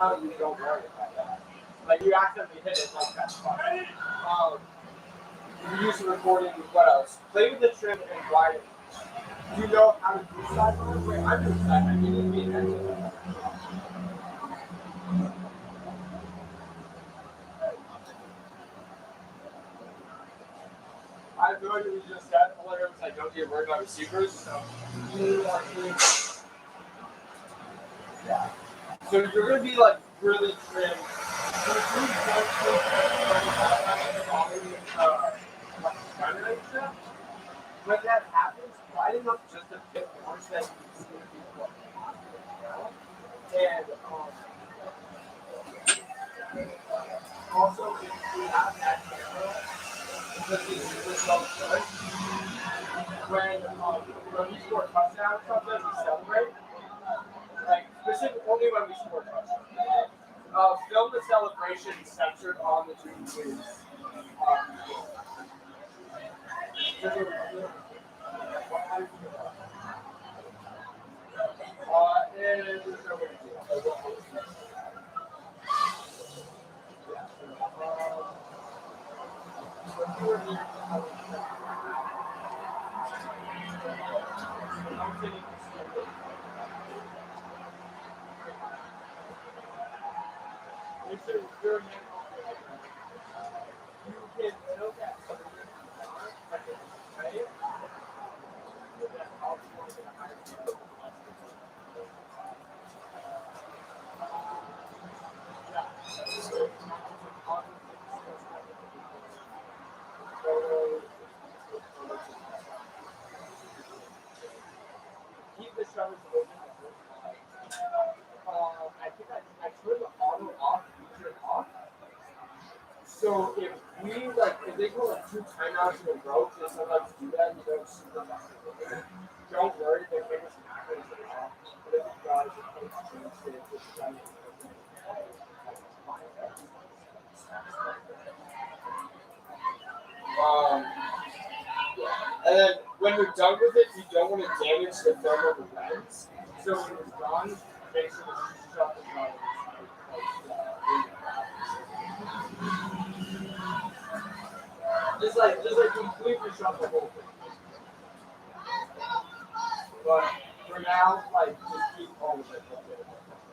You don't worry about that. Like you accidentally hit it, like that's fine. You use the recording. What else? Play with the trim and ride it. Do you know how to do side by? Wait, I'm doing side by. You need me to I have no idea what you just said. All I heard was like, don't get worried about receivers. So, yeah. So you're going to be like really trim. So if you don't take when that happens, lighting up just a bit more so that you can see what and also if you have that camera, because it's so good, when we score touchdowns, sometimes we celebrate. Like specific only when we score touchdowns. Film the celebration centered on the two teams. Keep the shutters open. I think I turned the auto off, feature off. So if they go like 2 timeouts in a row, they sometimes do that. You don't see them. Don't worry, the camera's not going to be off. But if it does, it takes change it. It's done. And then when you're done with it, you don't want to damage the film of the lens. So when it's done, make sure to shut the colors. Just completely shut the whole thing. But for now, just keep all of it.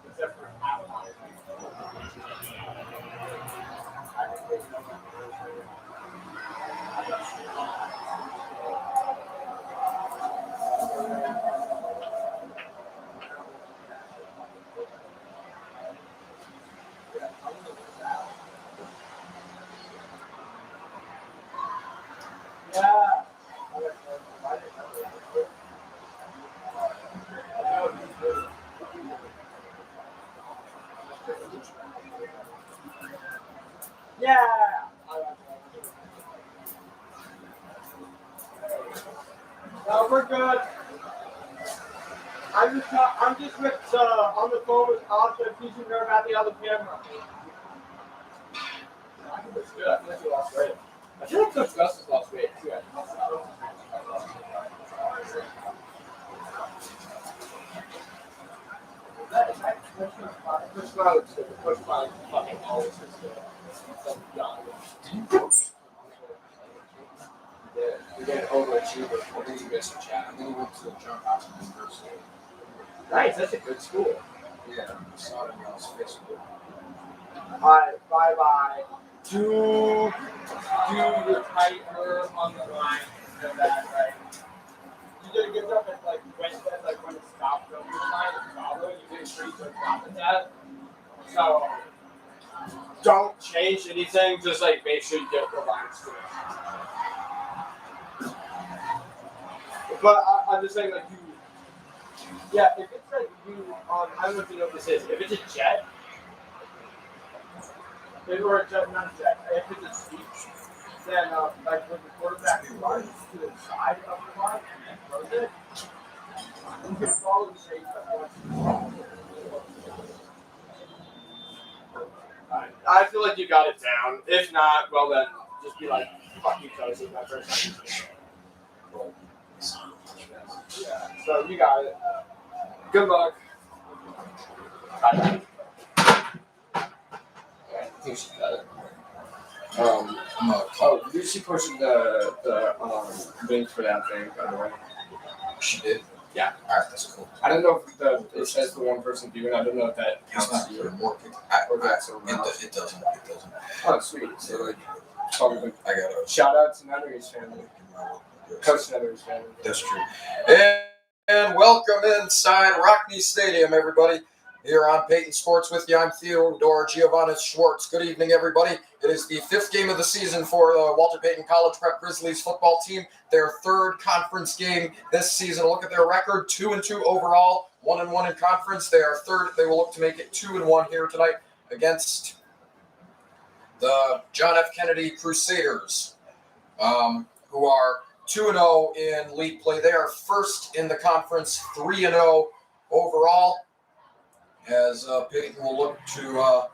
Except for half of it. Yeah. Yeah. No, we're good. I'm just with on the phone with Austin teaching her about the other camera. I think it's good. I feel like you lost weight. I feel like Coach Gus has lost weight too. Coach Smiley fucking always is good. Yeah, we get an overachiever. I think you guys should chat. I think he went to the John Hopkins University. Nice, that's a good school. Yeah, I saw it on y'all's Facebook. Alright, bye. Do the tight curve on the line and that, right? You did a good job at when it stopped over the line and follow, you did a pretty good job at that. So don't change anything, just make sure you get the line straight. But I'm just saying, if it's I don't know if you know what this is. If it's a jet, or a jet, not a jet, if it's a sweep, then when the quarterback runs to the side of the line and then throws it, you can follow the shape of I feel like you got it down. If not, well then, just be like, fuck you, Coach, it's my first time. Yeah, so you got it. Good luck. Bye. think she got it. Oh, Lucy posted the link for that thing, by the way. She did? Yeah. Alright, that's cool. I don't know if it says the one person viewing. I don't know if that It's counts not you. It doesn't. Oh, sweet. So, like, probably I got it. shout out to Nethery's family. Coach Nethery's family. That's true. And welcome inside Rockney Stadium, everybody. Here on Payton Sports with you, I'm Theodore Giovannis Schwartz. Good evening, everybody. It is the 5th game of the season for the Walter Payton College Prep Grizzlies football team. Their 3rd conference game this season. Look at their record, 2-2 overall, 1-1 in conference. They are 3rd. They will look to make it 2-1 here tonight against the John F. Kennedy Crusaders, who are 2-0 in league play. They are 1st in the conference, 3-0 overall. As Payton will look to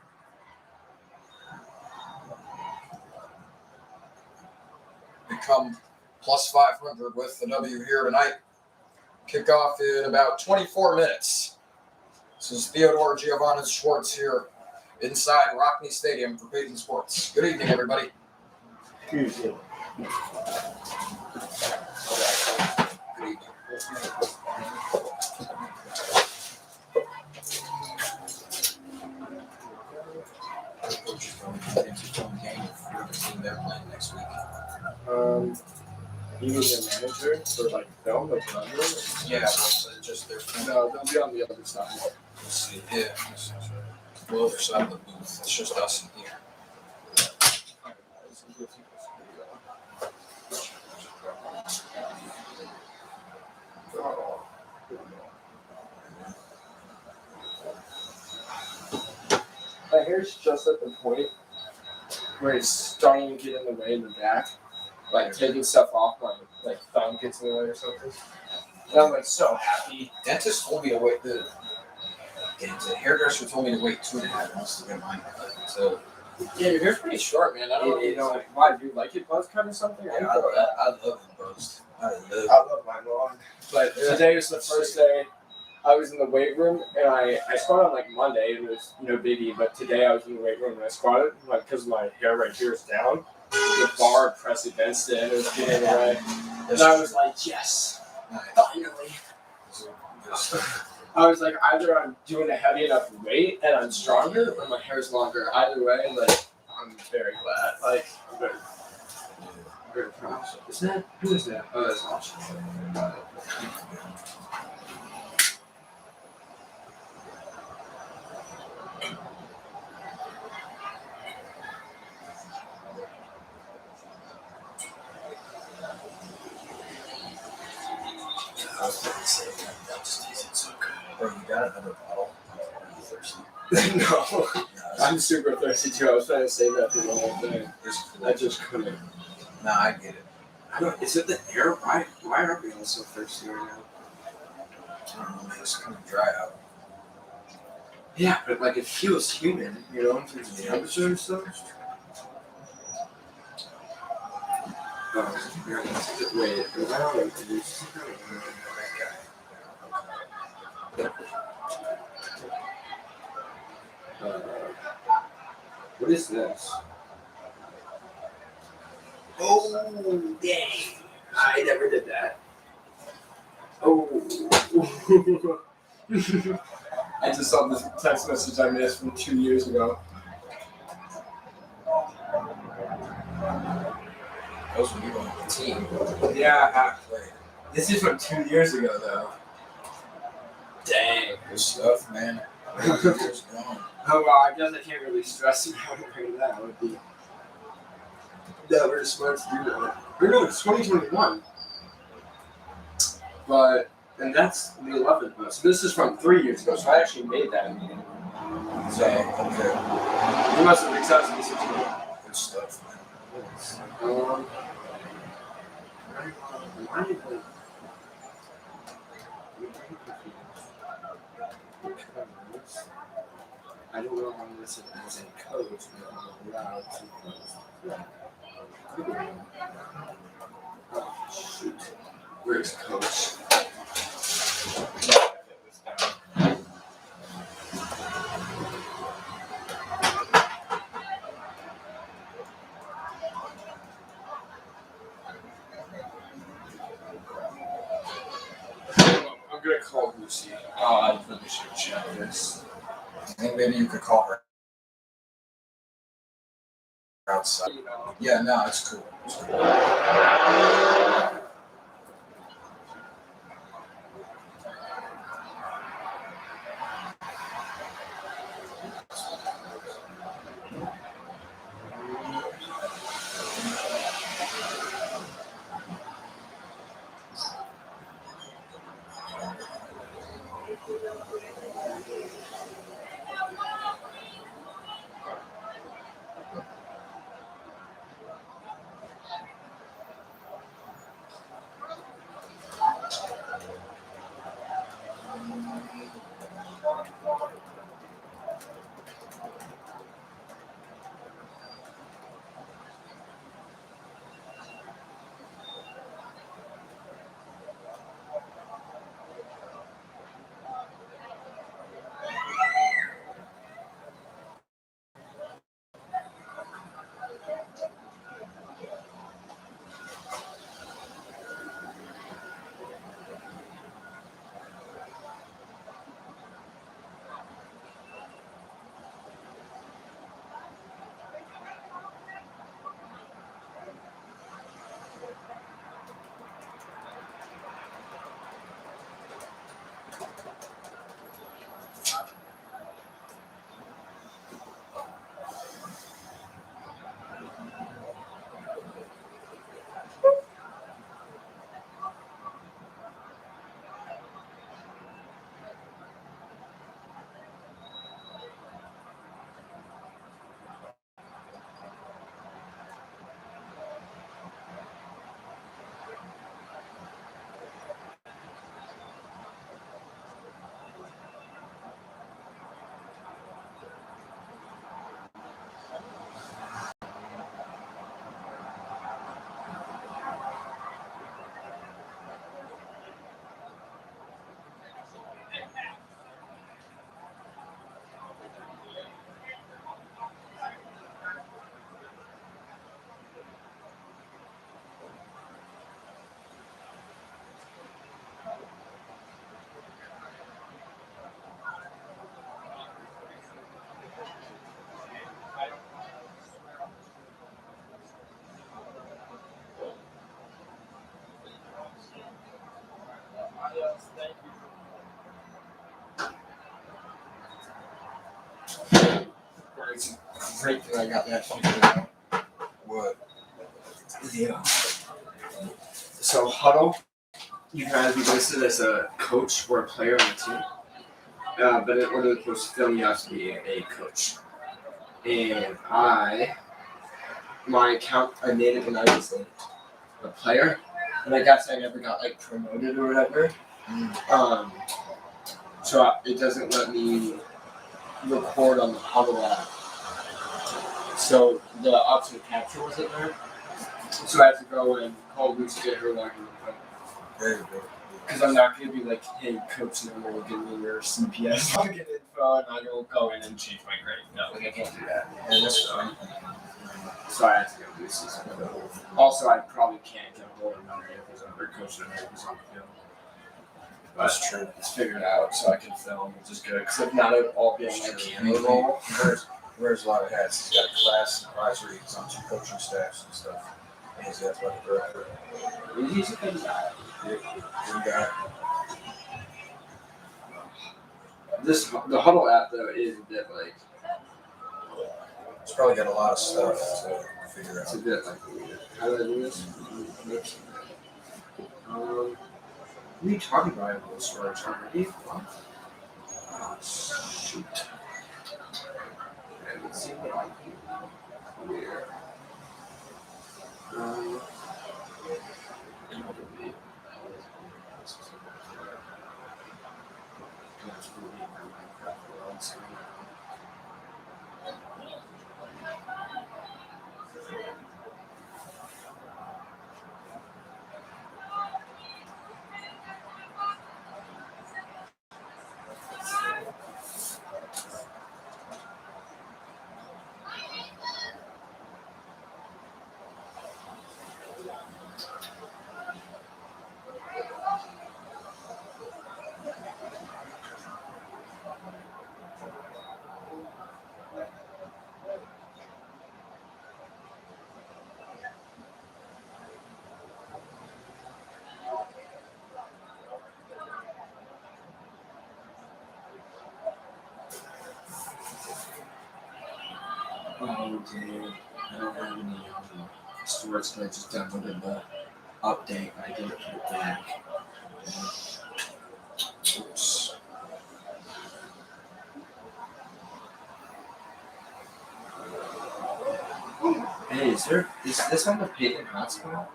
become plus 500 with the W here tonight. Kickoff in about 24 minutes. This is Theodore Giovannis Schwartz here inside Rockney Stadium for Payton Sports. Good evening, everybody. Good evening. They're playing next week. You mean the manager for like film, like London? Yeah, well, just their No, they'll be on the other side. Let's see. Yeah, the other side of the booth. It's just us in here. My hair's just at the point where it's starting to get in the way in the back. Like taking stuff off, my like thumb gets in the way or something. And I'm like so happy. Dentist told me to wait. The hairdresser told me to wait 2.5 months to get mine cut. So yeah, your hair's pretty short, man. I don't know why. Do you like it buzz cut or something? Yeah, I love it buzzed. I love mine long. But today was the first day. I was in the weight room and I squatted on like Monday and it was biggie, but today I was in the weight room and I squatted like because my hair right here is down. The bar pressed against it and it was getting in the way. And I was like, yes, finally. I was like, either I'm doing a heavy enough weight and I'm stronger or my hair's longer. Either way, like I'm very glad. Like I'm very proud. Is that who is that? Oh, that's awesome. Bro, you got another bottle? Are you thirsty? No, I'm super thirsty too. I was trying to save that for the whole thing. I just couldn't. Nah, I get it. I don't. Is it the air? Why are we all so thirsty right now? I don't know, man. It's kind of dry out. Yeah, but like it feels humid, in terms of temperature and stuff. Wait, what is this? Oh, dang. I never did that. Oh. I just saw this text message I missed from 2 years ago. That was when you were on the team. Yeah, this is from 2 years ago, though. Dang. Good stuff, man. Years gone. Oh, well, I guess I can't really stress about it right now. It would be never smart to do that. Or no, it's 2021. But, and that's the 11th one. So this is from 3 years ago, so I actually made that meeting. So, okay. You must have accepted this as well. Good stuff, man. I don't know how this is in code, but I'm allowed to close. Oh, shoot. Where's coach? we should check this. I think maybe you could call her outside. Yeah, no, it's cool. It's cool. It's great that I got that figured out. What? Yeah. So huddle, you can either be listed as a coach or a player on the team. But in order to post film, you have to be a coach. And my account, I made it when I was a player, and I guess I never got like promoted or whatever. So it doesn't let me record on the huddle app. So the option to capture wasn't there. So I have to go and call Lucy to get her login info. There you go. Because I'm not going to be like, hey, coach, no, give me your CPS login info, and I will go in and change my grade. No, like I can't do that. And that's fine. So I have to go do Lucy's. Also, I probably can't get a hold of another if he's on her coach or if he's on the field. That's true. It's figured out so I can film, which is good. Because if not, it would all be on my camera roll. He wears a lot of hats. He's got a class advisory. He's on 2 coaching staffs and stuff. And he's the athletic director. He's a good guy. Good guy. The Huddle app, though, is a bit like... He's probably got a lot of stuff to figure It's a out. bit like weird. How do I do this? What are you talking about? I have no storage already. What? Oh, shoot. Okay, let's see what I can do here. Oh, dude. I don't have any stores, but I just downloaded the update. I didn't put it back. Oops. Hey, is this on the Payton hotspot?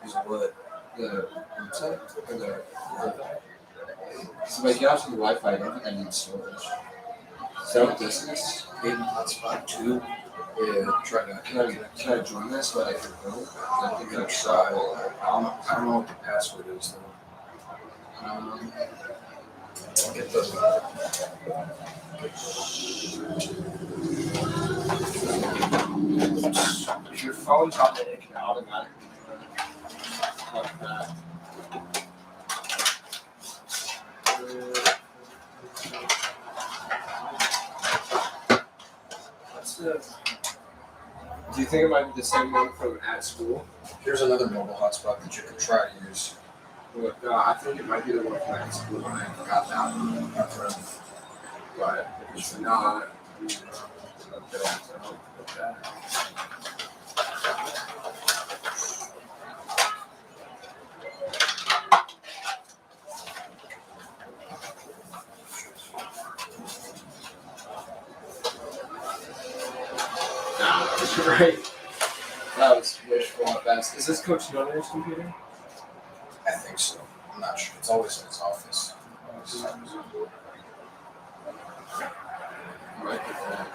Is what? The website? Or the Wi-Fi? So if I get off the Wi-Fi, I don't think I need storage. Is that what this is? Payton hotspot 2. Yeah, try to. Can I join this so I can go? I think Gonna I'll try. try. I don't know what the password is though. I'll get the. If your phone's on it, it can automatically cut that. What's the? Do you think it might be the same one from at school? Here's another mobile hotspot that you could try to use. No, I think it might be the one from at school, and I forgot that one. But if it's not, I'm gonna have to help with that. Right. That was wishful at best. Is this Coach Miller's computer? I think so. I'm not sure. It's always in his office. Might be that.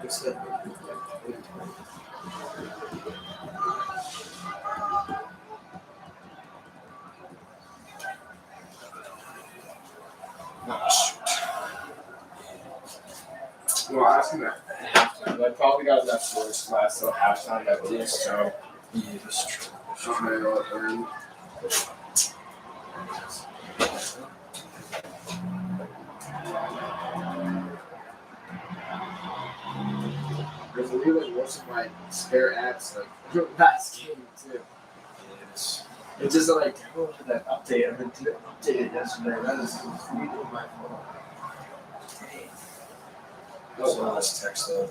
What's that? Oh, shoot. Well, I was gonna halftime. I probably got enough scores to last till halftime at least, so Yeah, that's true. I'm gonna go with them. There's really most of my spare apps like last game too. It's just like downloaded that update. I meant to update it yesterday. That is completely my fault. So let's text the.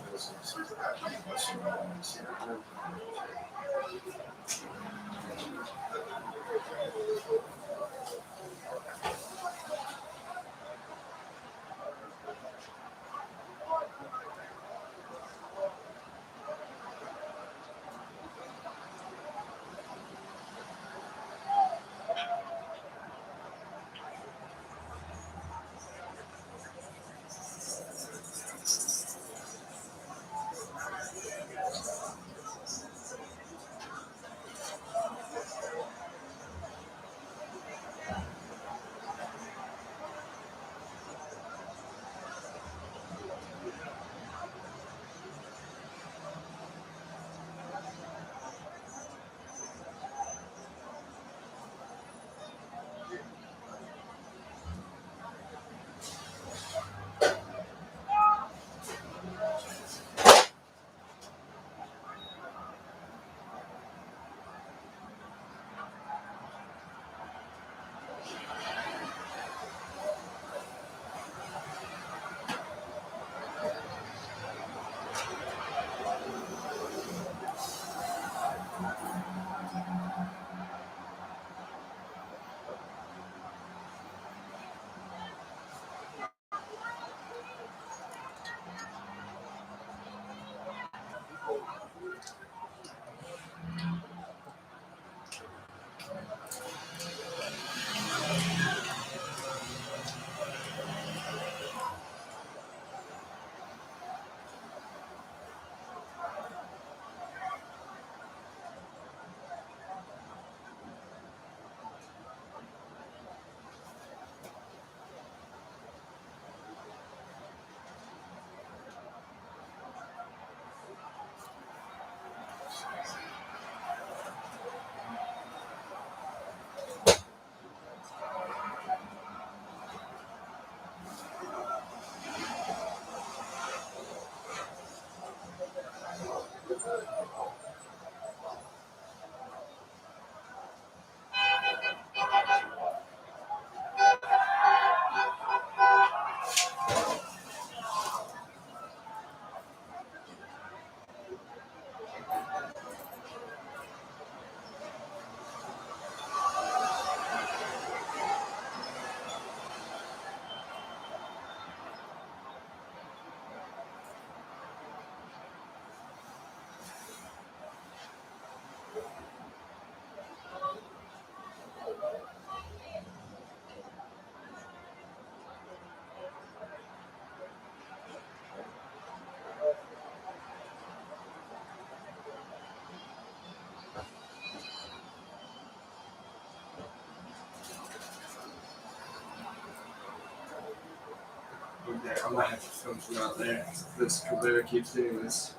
Okay, I might have to film from out there. This conveyor keeps doing this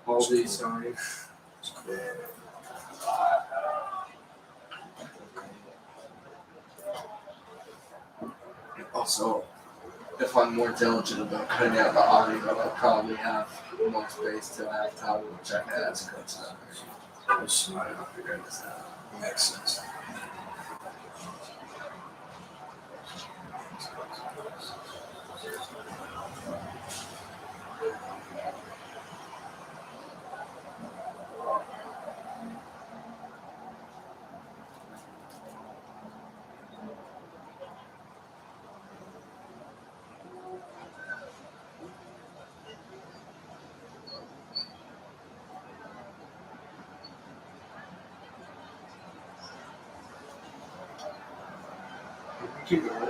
all these times. Also, if I'm more diligent about cutting out the audio, I'll probably have more space to have time to check that scripts out. I'm smart enough to figure this out. Makes sense. Keep going.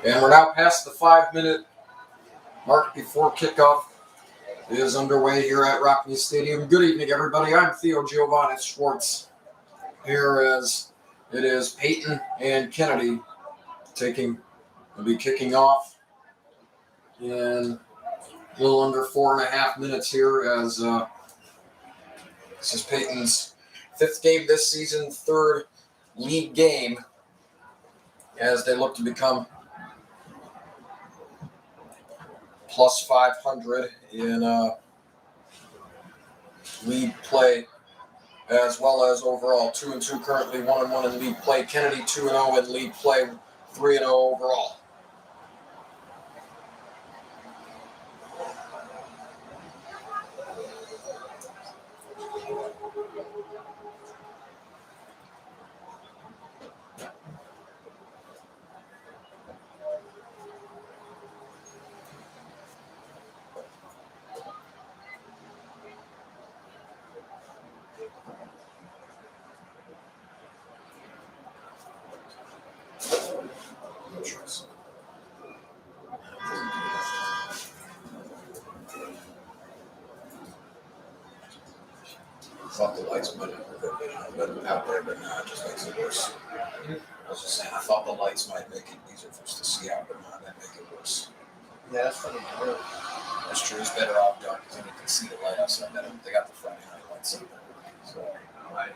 And we're now past the 5-minute mark before kickoff is underway here at Rockney Stadium. Good evening, everybody. I'm Theo Giovanni Schwartz. Here as it is Payton and Kennedy will be kicking off in a little under 4.5 minutes here as this is Payton's 5th game this season, 3rd league game as they look to become plus 500 in league play, as well as overall 2-2 currently, 1-1 in league play. Kennedy 2-0 in league play, 3-0 overall. I thought the lights might have been out there, but no, it just makes it worse. I was just saying, I thought the lights might make it easier for us to see out, but no, that make it worse. Yeah, that's funny. That's true. It's better off dark because then you can see the light outside. They got the Friday night lights in there. So, Right.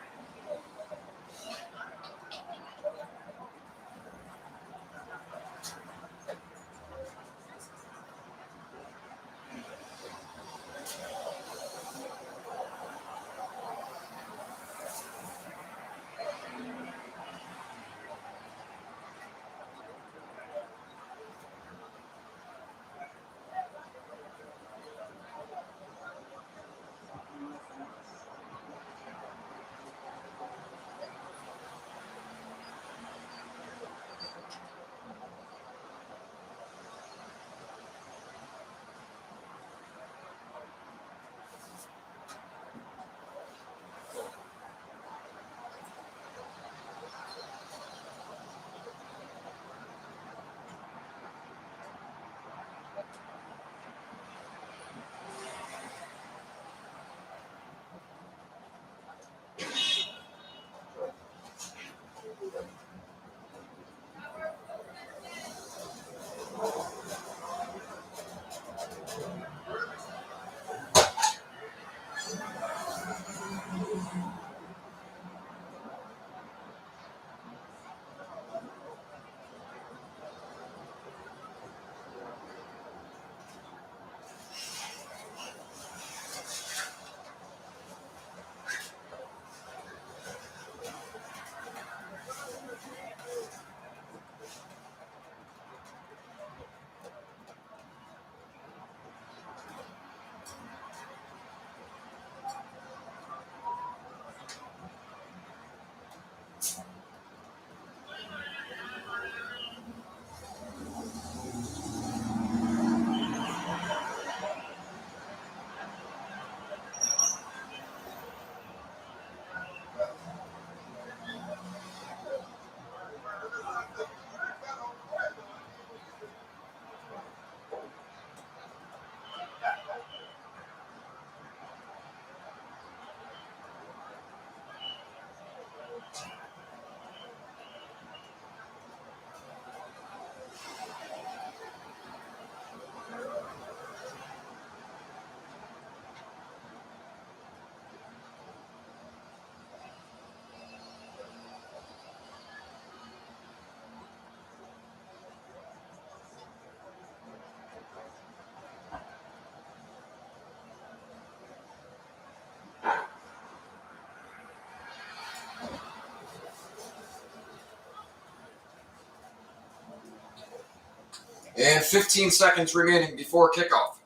And 15 seconds remaining before kickoff.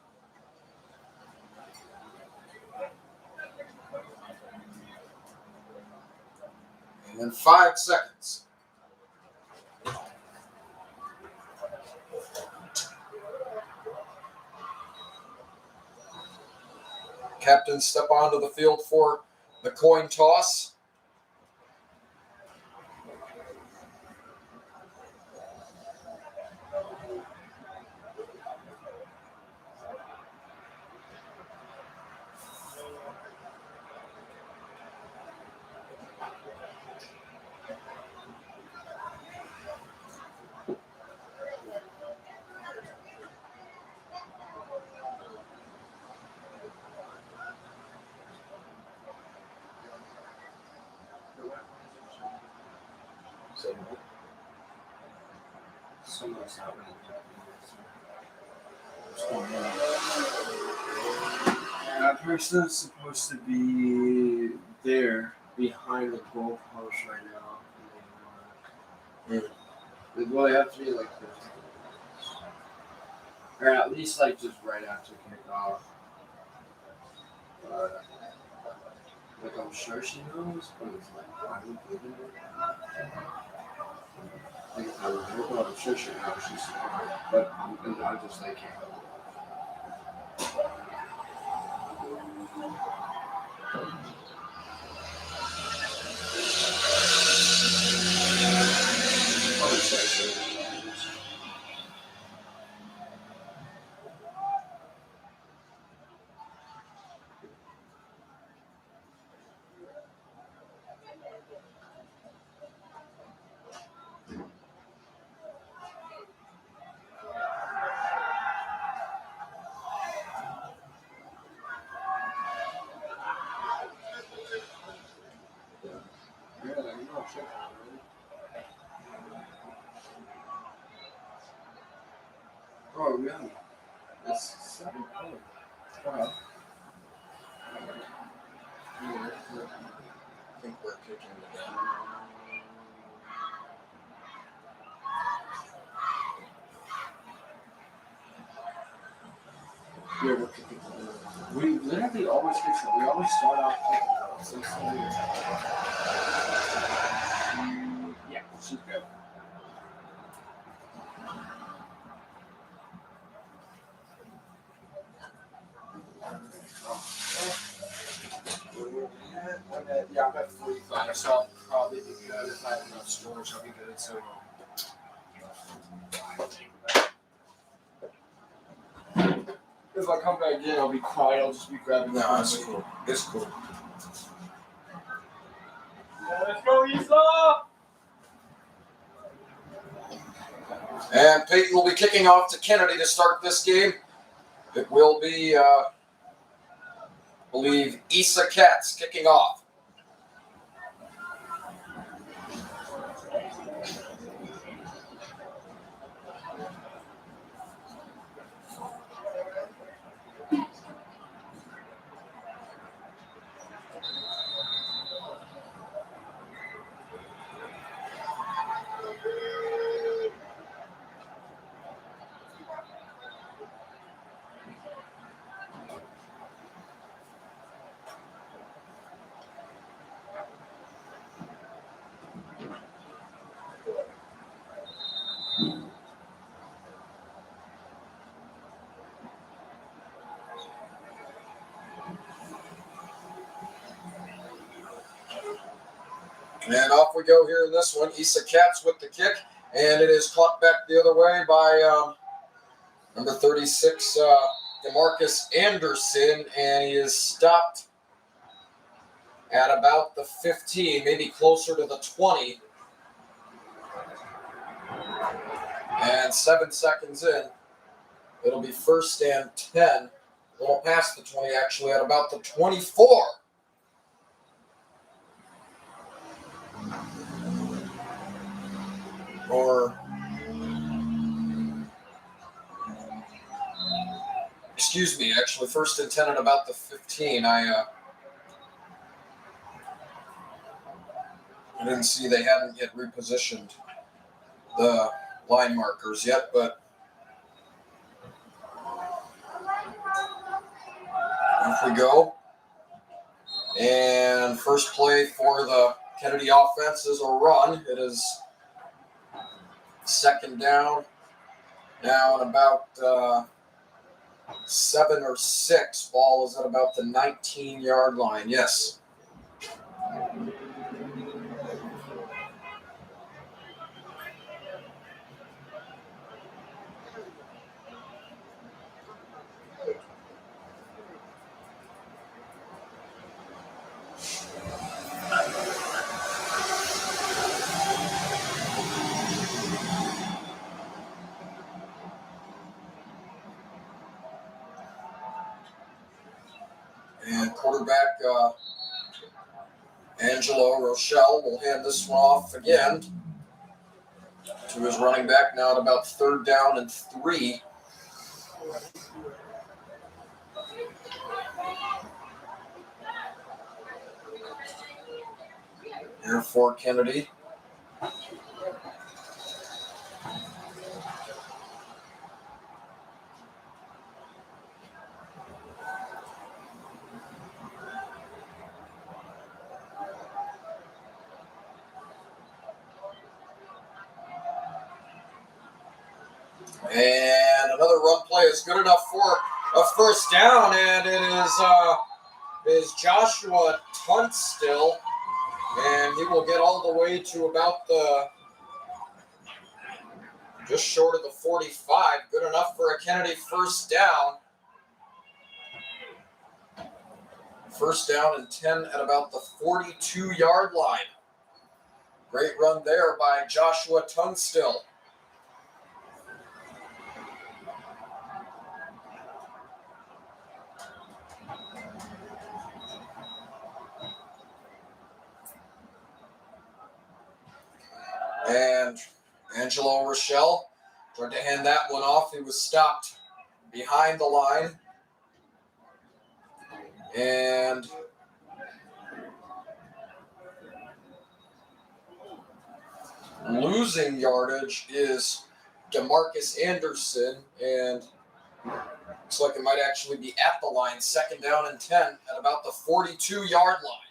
And 5 seconds. Captains step onto the field for the coin toss. Someone's not really that person's supposed to be there behind the goalpost right now. Well, they have to be like 15 minutes. Or at least like just right after kickoff. Like I'm sure she knows, but it's like, why are we giving it? Like, I'm sure she knows she's smart, but I'm just like, oh, really? It's 7 points. Wow. I think we're kicking it down. Yeah, we're kicking it. We literally always kick it. We always start off kicking it. Yeah, she's good. Yeah, I'm at 45, so I'll probably be good. If I have enough storage, I'll be good. So, if I come back in, I'll be quiet. I'll just be grabbing the No, it's cool. It's cool. Yeah, let's go, Isa! And Payton will be kicking off to Kennedy to start this game. It will be, I believe, Issa Katz kicking off. And off we go here in this one. Issa Katz with the kick, and it is caught back the other way by number 36, DeMarcus Anderson, and he is stopped at about the 15, maybe closer to the 20. And 7 seconds in, it'll be 1st and 10. A little past the 20, actually, at about the 24. Or, excuse me, actually, 1st and 10 at about the 15. I didn't see they hadn't yet repositioned the line markers yet, but we go. And first play for the Kennedy offense is a run. It is second down. Now at about 7 or 6. Ball is at about the 19-yard line. Yes. And quarterback Angelo Rochelle will hand this one off again to his running back now at about third down and 3. Here for Kennedy. And another run play is good enough for a first down, and it is Joshua Tunstall, and he will get all the way to about the just short of the 45. Good enough for a Kennedy first down. First down and 10 at about the 42-yard line. Great run there by Joshua Tunstall. And Angelo Rochelle tried to hand that one off. He was stopped behind the line. And losing yardage is DeMarcus Anderson, and looks like it might actually be at the line. Second down and 10 at about the 42-yard line.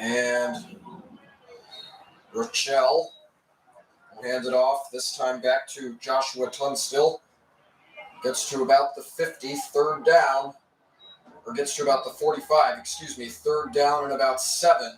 And Rochelle will hand it off, this time back to Joshua Tunstall. Gets to about the 50, third down, or gets to about the 45, third down and about 7.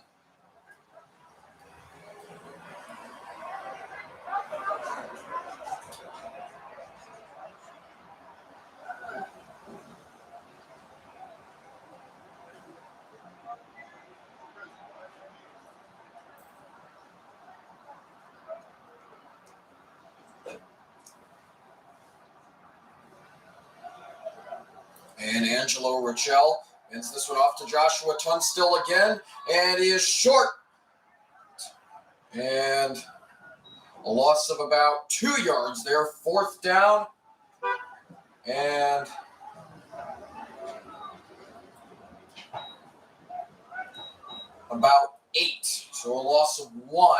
And Angelo Rochelle hands this one off to Joshua Tunstall again, and he is short. And a loss of about 2 yards there, fourth down, and about 8. So a loss of 1.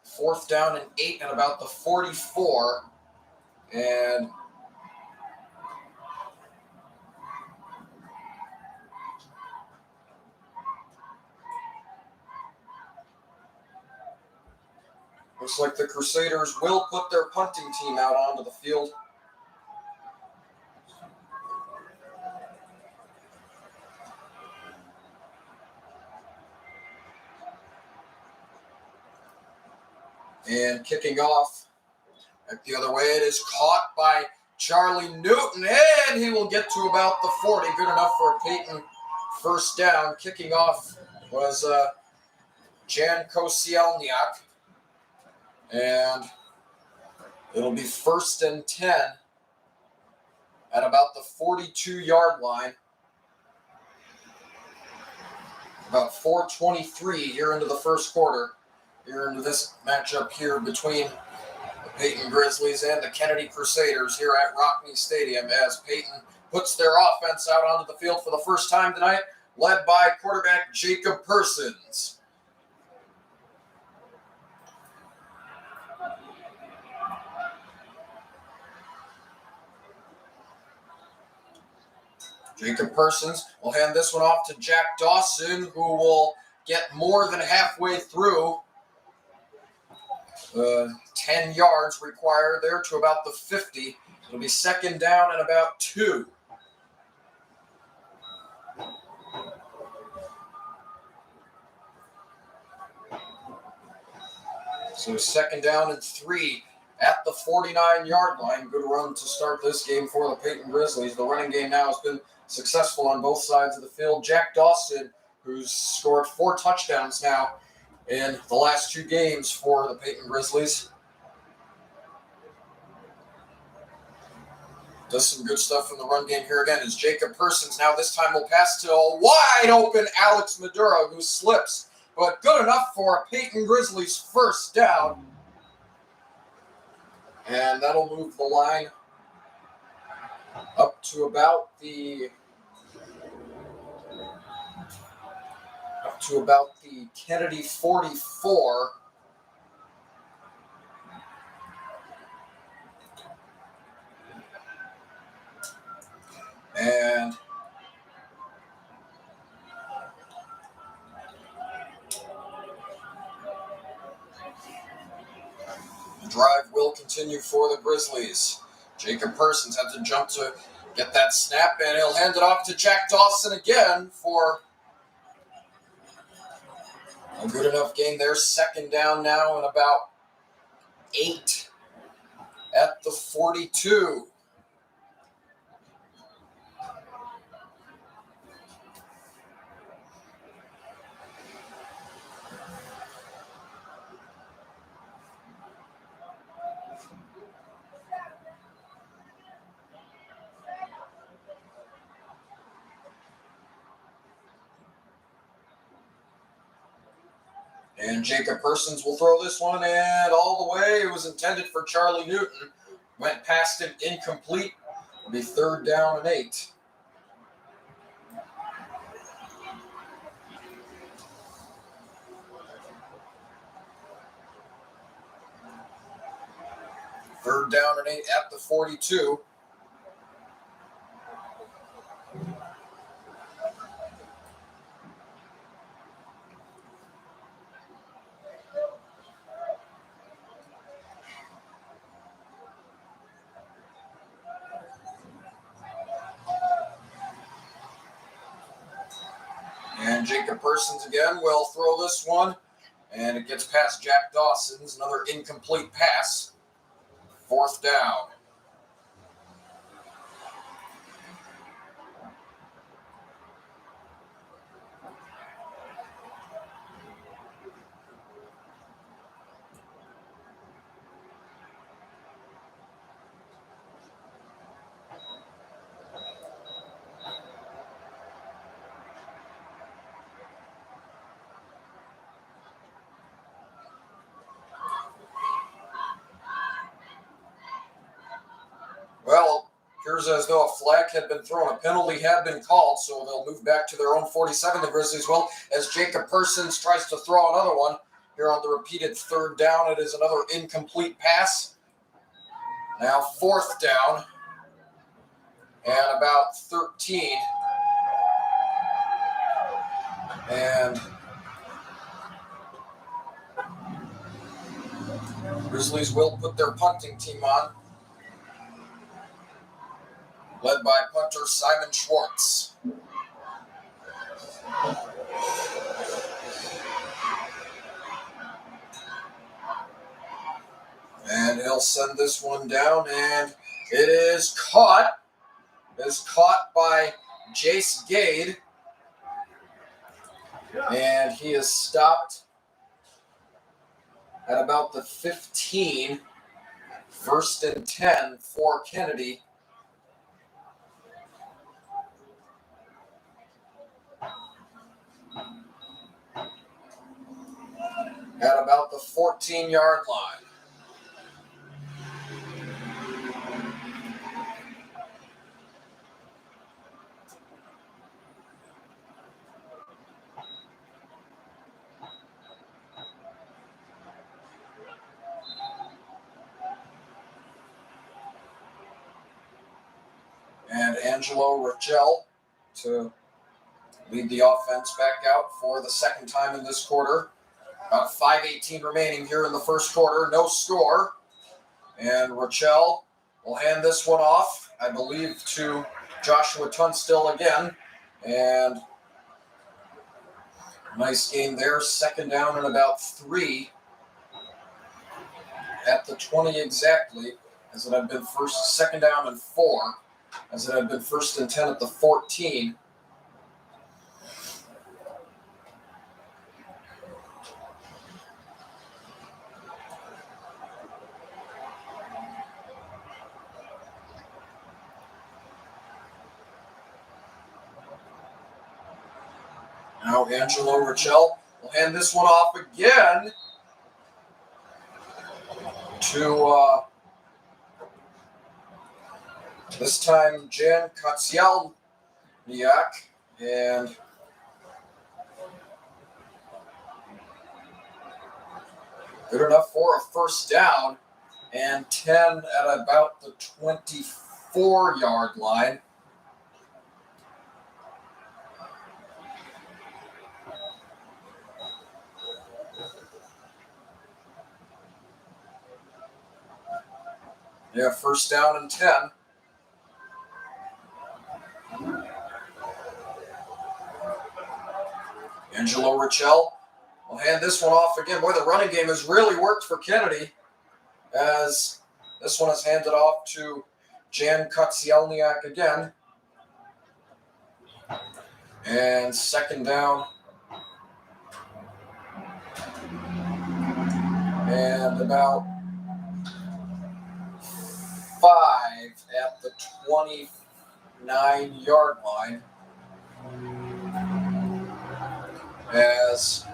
Fourth down and 8 at about the 44. And looks like the Crusaders will put their punting team out onto the field. And kicking off back the other way, it is caught by Charlie Newton, and he will get to about the 40. Good enough for a Payton first down. Kicking off was Jan Kosielniak. And it'll be first and 10 at about the 42-yard line. About 4:23 here into the first quarter. Here into this matchup here between The Payton Grizzlies and the Kennedy Crusaders here at Rockne Stadium as Payton puts their offense out onto the field for the first time tonight, led by quarterback Jacob Persons. Jacob Persons will hand this one off to Jack Dawson, who will get more than halfway through. 10 yards required there to about the 50. It'll be second down and about 2. So second down and 3 at the 49-yard line. Good run to start this game for the Payton Grizzlies. The running game now has been successful on both sides of the field. Jack Dawson, who's scored 4 touchdowns now in the last 2 games for the Payton Grizzlies. Does some good stuff in the run game here again as Jacob Persons now this time will pass to a wide open Alex Madura, who slips, but good enough for a Payton Grizzlies first down. And that'll move the line up to about the Kennedy 44. And the drive will continue for the Grizzlies. Jacob Persons had to jump to get that snap, and he'll hand it off to Jack Dawson again for a good enough gain there. Second down now and about 8 at the 42. And Jacob Persons will throw this one, and all the way, it was intended for Charlie Newton. Went past him, incomplete. It'll be third down and 8. Third down and 8 at the 42. And Jacob Persons again will throw this one, and it gets past Jack Dawson's. Another incomplete pass. Fourth down. Well, appears as though a flag had been thrown. A penalty had been called, so they'll move back to their own 47, the Grizzlies will, as Jacob Persons tries to throw another one. Here on the repeated third down, it is another incomplete pass. Now fourth down and about 13. And Grizzlies will put their punting team on, led by punter Simon Schwartz. And he'll send this one down, and it is caught. It is caught by Jace Gade. And he is stopped at about the 15. First and 10 for Kennedy. At about the 14-yard line. Angelo Rachel to lead the offense back out for the second time in this quarter. About 5:18 remaining here in the first quarter. No score. And Rachel will hand this one off, I believe, to Joshua Tunstall again. And nice game there. Second down and about 3 at the 20 exactly, as it had been second down and 4, as it had been first and 10 at the 14. Now Angelo Rachel will hand this one off again to this time Jan Katsielniak, and good enough for a first down and 10 at about the 24-yard line. Yeah, first down and 10. Angelo Rachel will hand this one off again. Boy, the running game has really worked for Kennedy, as this one is handed off to Jan Katsielniak again. And second down and about 5 at the 29-yard line, as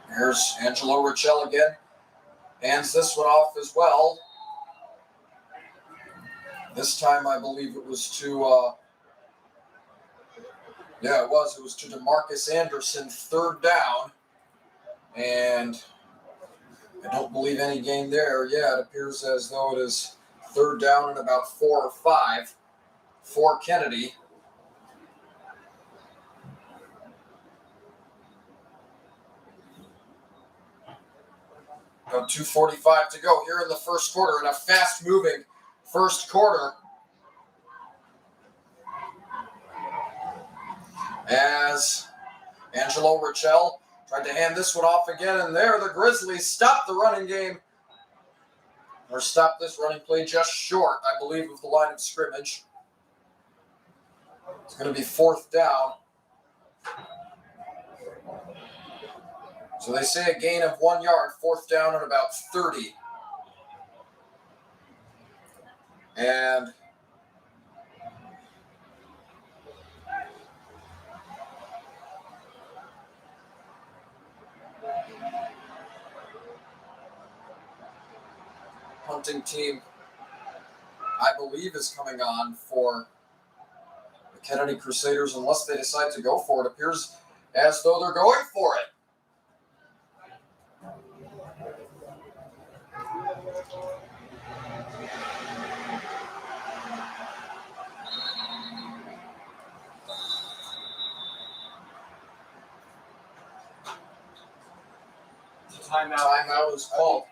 here's Angelo Rachel again. Hands this one off as well. This time I believe it was to it was to DeMarcus Anderson, third down. And I don't believe any gain there. Yeah, it appears as though it is third down and about 4 or 5 for Kennedy. About 2:45 to go here in the first quarter, in a fast-moving first quarter, as Angelo Rachel tried to hand this one off again, and there the Grizzlies stopped the running game, or stopped this running play just short, I believe, of the line of scrimmage. It's going to be fourth down. So they say a gain of 1 yard, fourth down and about 30. And punting team, I believe, is coming on for the Kennedy Crusaders, unless they decide to go for it. Appears as though they're going for it. Timeout is called.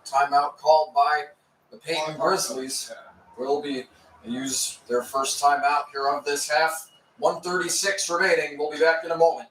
Timeout called by the Payton Grizzlies. Will be use their first timeout here of this half. 1:36 remaining. We'll be back in a moment.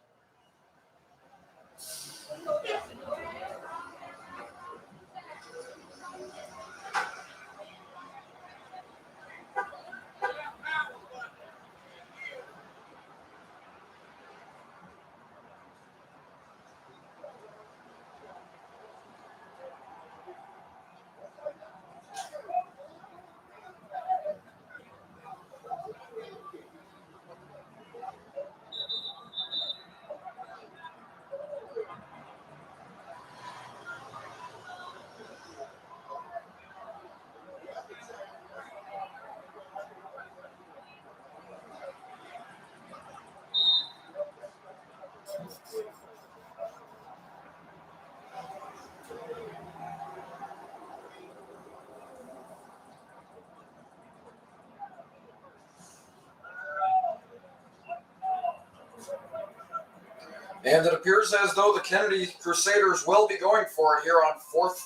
And it appears as though the Kennedy Crusaders will be going for it here on 4th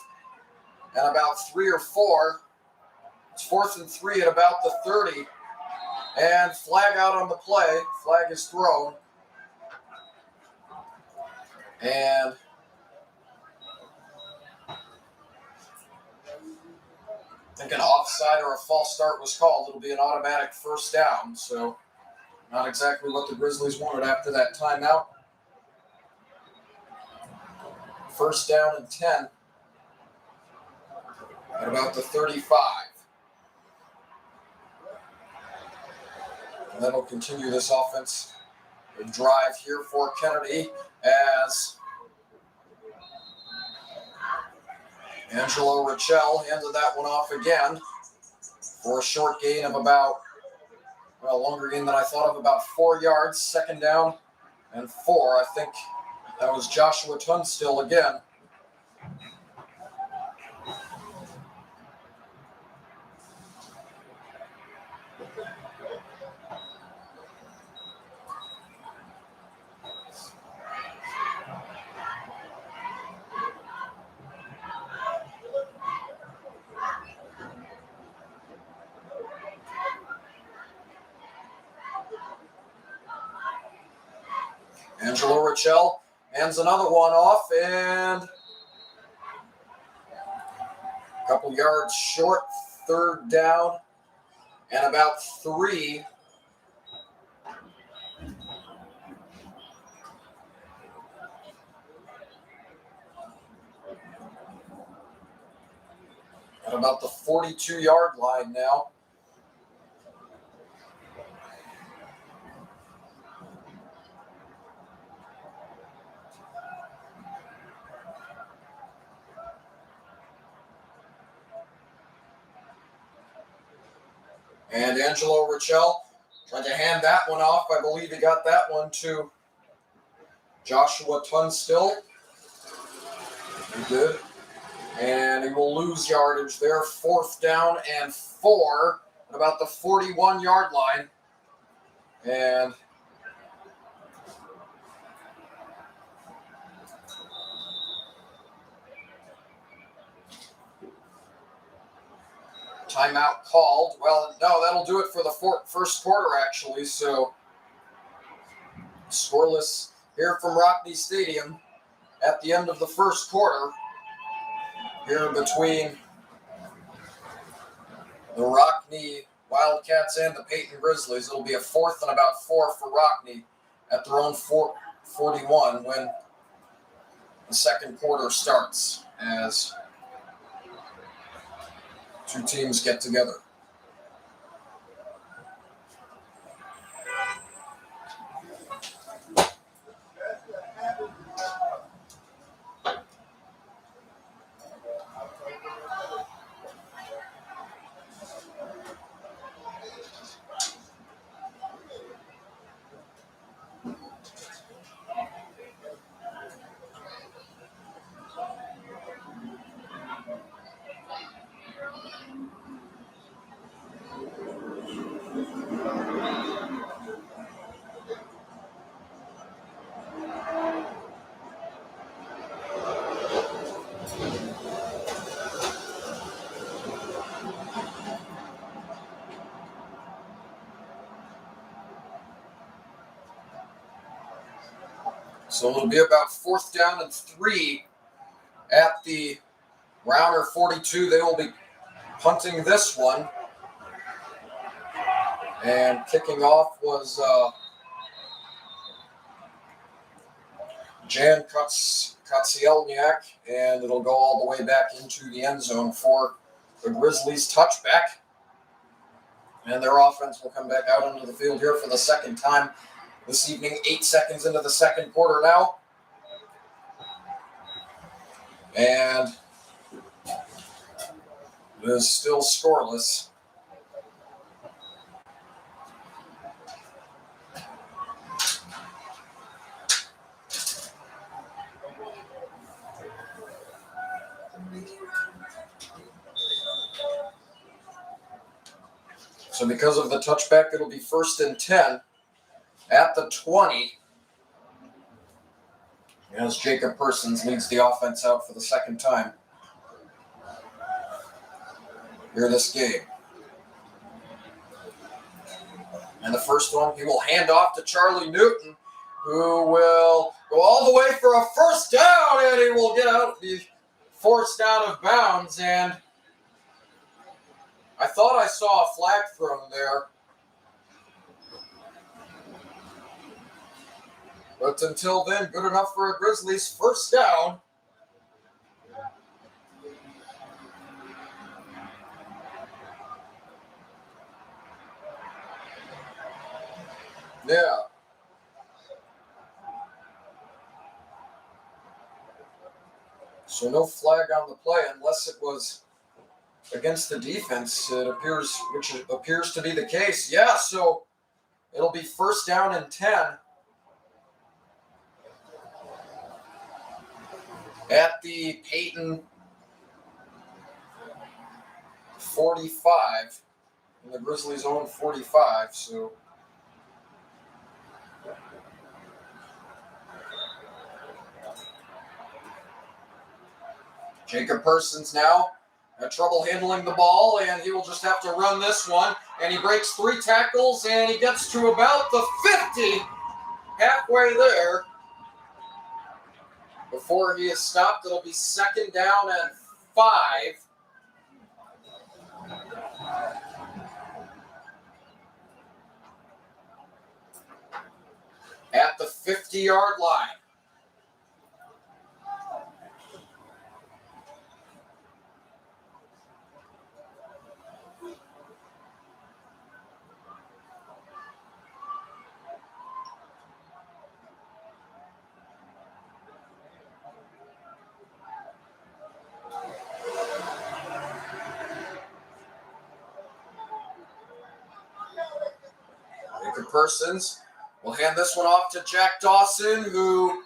and about 3 or 4. It's 4th and 3 at about the 30. And flag out on the play. Flag is thrown. And I think an offside or a false start was called. It'll be an automatic first down. So not exactly what the Grizzlies wanted after that timeout. First down and 10 at about the 35. And then we'll continue this offense and drive here for Kennedy as Angelo Richel handed that one off again for a short gain of about, well, longer gain than I thought of, about 4 yards. Second down and 4. I think that was Joshua Tunstill again. Angelo Richel hands another one off, and a couple yards short, third down, and about 3. At about the 42-yard line now. And Angelo Richel tried to hand that one off. I believe he got that one to Joshua Tunstill. He did. And he will lose yardage there. Fourth down and 4 at about the 41-yard line. And timeout called. Well, no, that'll do it for the first quarter, actually. So, scoreless here from Rockne Stadium at the end of the first quarter. Here between the Rockne Wildcats and the Payton Grizzlies. It'll be a 4th and about 4 for Rockne at their own 41 when the second quarter starts, as two teams get together. So it'll be about 4th down and 3 at the Rounder 42. They will be punting this one. And kicking off was Jan Katsielniak, and it'll go all the way back into the end zone for the Grizzlies' touchback. And their offense will come back out onto the field here for the second time this evening. 8 seconds into the second quarter now. And it is still scoreless. So because of the touchback, it'll be 1st and 10 at the 20. As Jacob Persons leads the offense out for the second time here this game. And the first one, he will hand off to Charlie Newton, who will go all the way for a first down, and he will get out the forced out of bounds. And I thought I saw a flag thrown there. But until then, good enough for a Grizzlies first down. Yeah. So no flag on the play unless it was against the defense. Which appears to be the case. Yeah, so it'll be first down and 10 at the Payton 45, in the Grizzlies' own 45. So Jacob Persons now had trouble handling the ball, and he will just have to run this one. And he breaks 3 tackles, and he gets to about the 50, halfway there. Before he is stopped, it'll be second down and 5. At the 50-yard line. Jacob Persons will hand this one off to Jack Dawson, who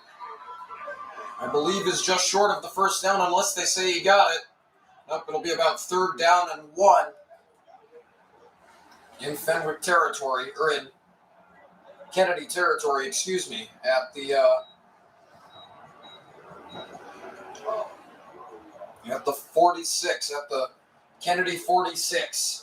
I believe is just short of the first down, unless they say he got it. Nope, it'll be about third down and 1 in Fenwick territory, or in Kennedy territory, excuse me, at the 46, at the Kennedy 46.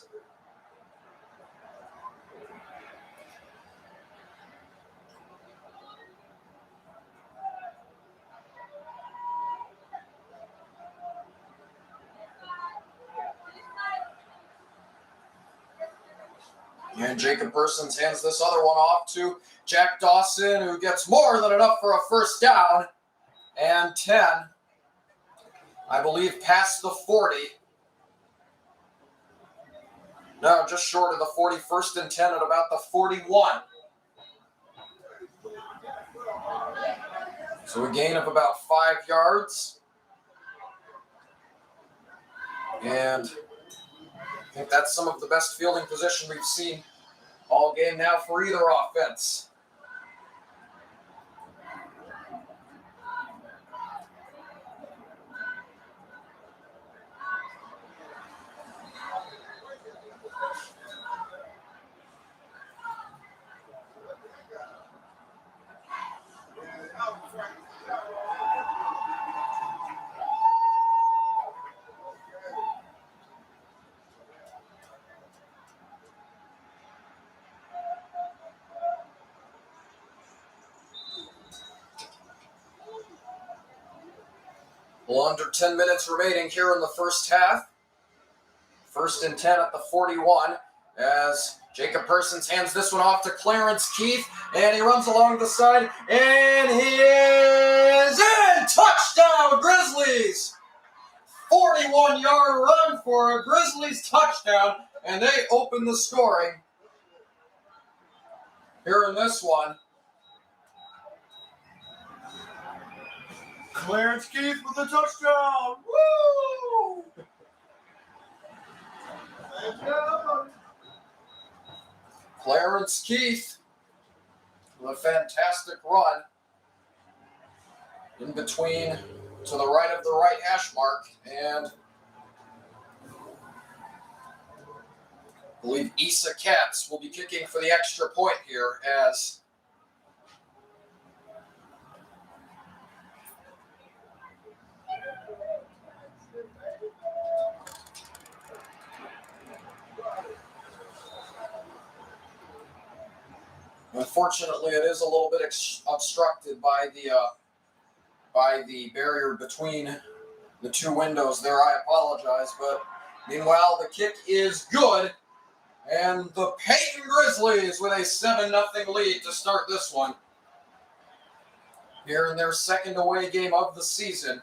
And Jacob Persons hands this other one off to Jack Dawson, who gets more than enough for a first down and 10. I believe past the 40. No, just short of the 40, first and 10 at about the 41. So a gain of about 5 yards. And I think that's some of the best fielding position we've seen all game now for either offense. Well, under 10 minutes remaining here in the first half. First and 10 at the 41 as Jacob Persons hands this one off to Clarence Keith, and he runs along the side, and he is in! Touchdown, Grizzlies! 41-yard run for a Grizzlies touchdown, and they open the scoring here in this one. Clarence Keith with a touchdown! Woo! Clarence Keith with a fantastic run in between to the right of the right hash mark, and I believe Issa Katz will be kicking for the extra point here as Unfortunately, it is a little bit obstructed by the barrier between the two windows there. I apologize, but meanwhile, the kick is good, and the Payton Grizzlies with a 7-0 lead to start this one here in their second away game of the season.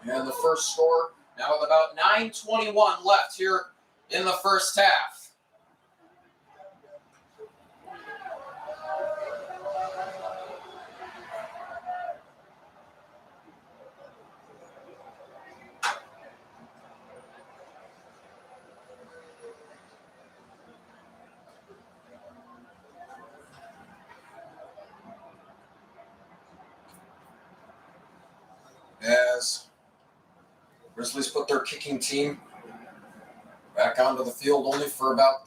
And the first score, now with about 9:21 left here in the first half. As Grizzlies put their kicking team back onto the field only for about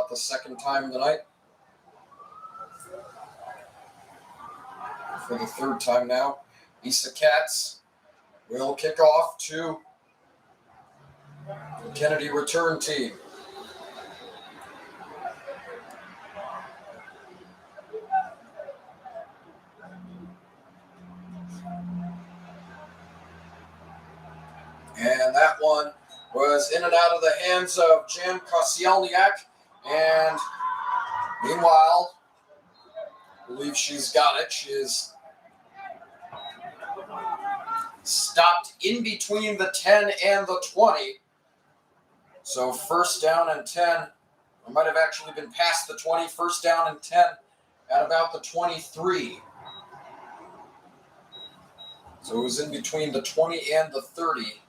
the second time tonight. For the third time now, Issa Cats will kick off to the Kennedy return team. And that one was in and out of the hands of Jan Kosielniak. And meanwhile, I believe she's got it. She is stopped in between the 10 and the 20. So first down and 10. It might have actually been past the 20. First down and 10 at about the 23. So it was in between the 20 and the 30.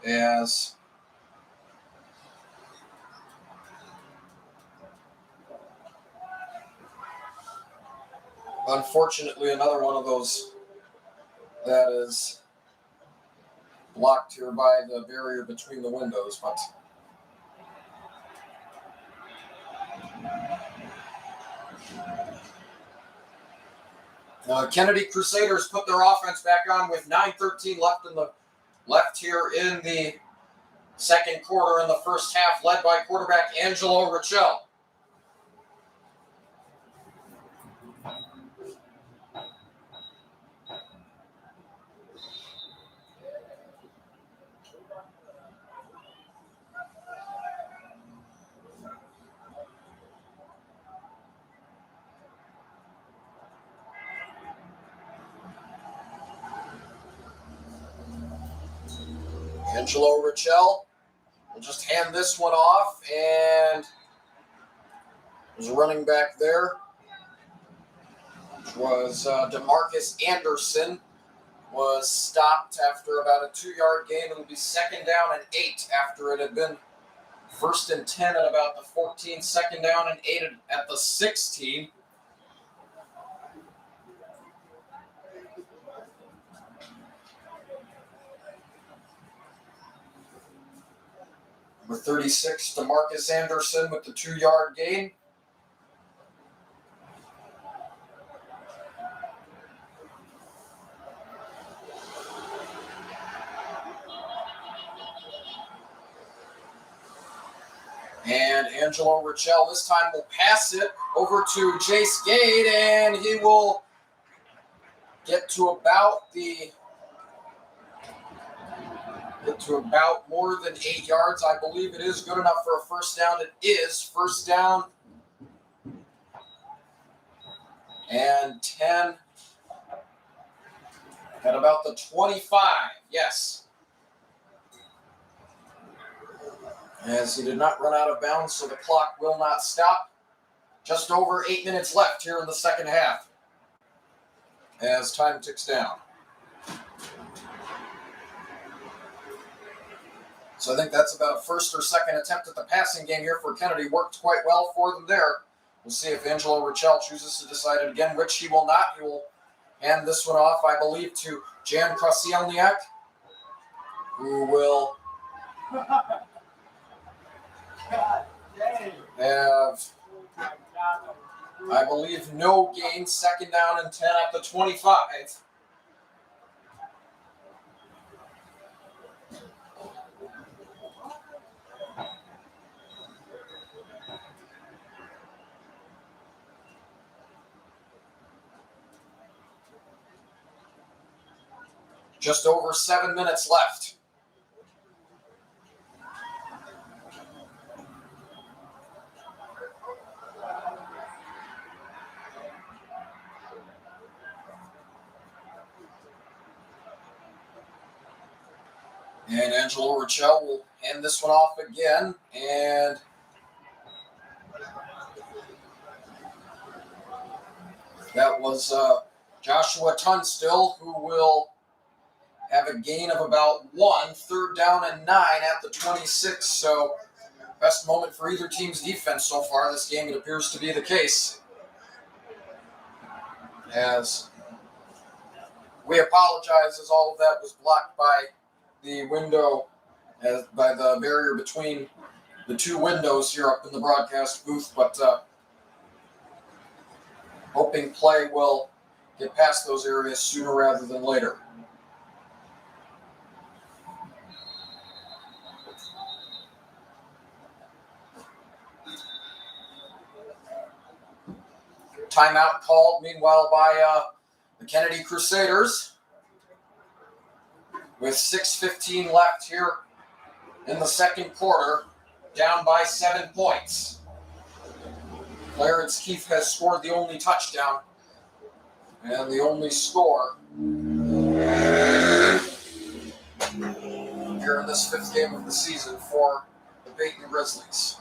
As unfortunately another one of those that is blocked here by the barrier between the windows, but Kennedy Crusaders put their offense back on with 9:13 left here in the second quarter in the first half, led by quarterback Angelo Richel. Angelo Richel will just hand this one off, and there's a running back there, which was DeMarcus Anderson, was stopped after about a 2-yard gain. It'll be second down and 8 after it had been first and 10 at about the 14, second down and 8 at the 16. Number 36, DeMarcus Anderson with the 2-yard gain. And Angelo Richel this time will pass it over to Jace Gade, and he will get to about more than 8 yards. I believe it is good enough for a first down. It is first down and 10 at about the 25. Yes. As he did not run out of bounds, so the clock will not stop. Just over 8 minutes left here in the second half as time ticks down. So I think that's about a first or second attempt at the passing game here for Kennedy. Worked quite well for them there. We'll see if Angelo Richel chooses to decide it again, which he will not. He will hand this one off, I believe, to Jan Kosielniak, who will have I believe no gain, 2nd down and 10 at the 25. Just over 7 minutes left. And Angelo Rochelle will hand this one off again. And that was Joshua Tunstill, who will have a gain of about 1, 3rd down and 9 at the 26. So best moment for either team's defense so far this game. It appears to be the case. As we apologize, as all of that was blocked by the window, by the barrier between the two windows here up in the broadcast booth, but hoping play will get past those areas sooner rather than later. Timeout called, meanwhile, by the Kennedy Crusaders with 6:15 left here in the second quarter, down by 7 points. Clarence Keefe has scored the only touchdown and the only score here in this 5th game of the season for the Payton Grizzlies.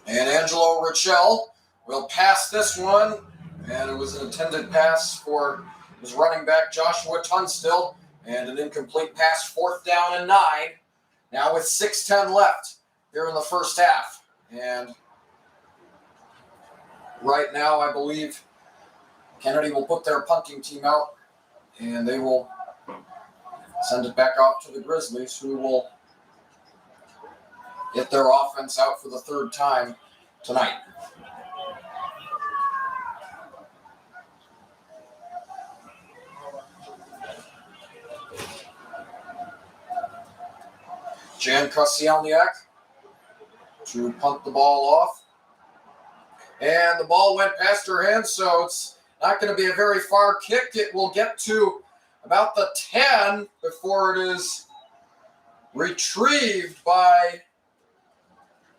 And Angelo Rochelle will pass this one, and it was an intended pass for his running back Joshua Tunstill, and an incomplete pass, 4th down and 9. Now with 6:10 left here in the first half. And right now, I believe Kennedy will put their punting team out, and they will send it back out to the Grizzlies, who will get their offense out for the 3rd time tonight. Jan Kosielniak to punt the ball off. And the ball went past her hands, so it's not going to be a very far kick. It will get to about the 10 before it is retrieved by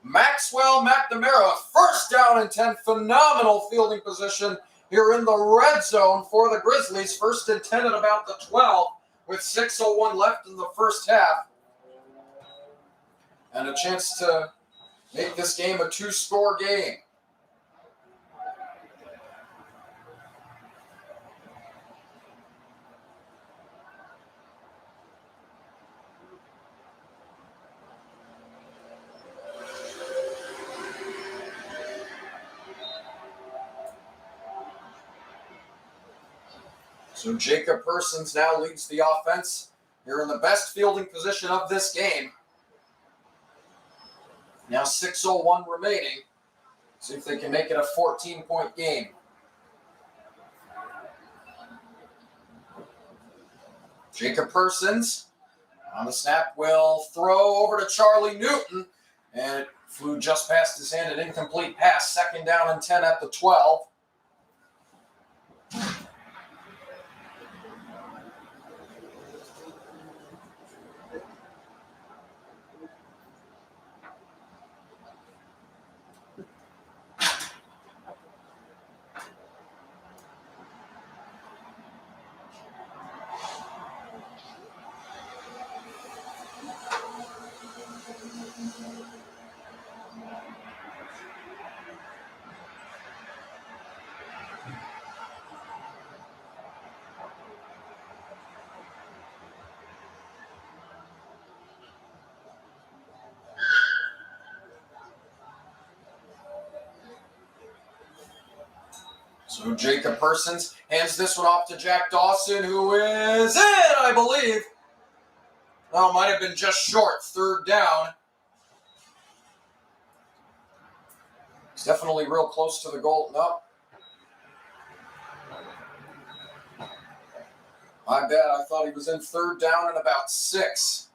Maxwell McNamara. 1st down and 10. Phenomenal fielding position here in the red zone for the Grizzlies. 1st and 10 at about the 12 with 6:01 left in the first half. And a chance to make this game a 2-score game. So Jacob Persons now leads the offense here in the best fielding position of this game. Now 6:01 remaining. See if they can make it a 14-point game. Jacob Persons on the snap will throw over to Charlie Newton, and it Flew just past his hand, an incomplete pass. 2nd down and 10 at the 12. So Jacob Persons hands this one off to Jack Dawson, who is in, I believe. No, might have been just short. 3rd down. He's definitely real close to the goal. No. My bad. I thought he was in 3rd down and about 6.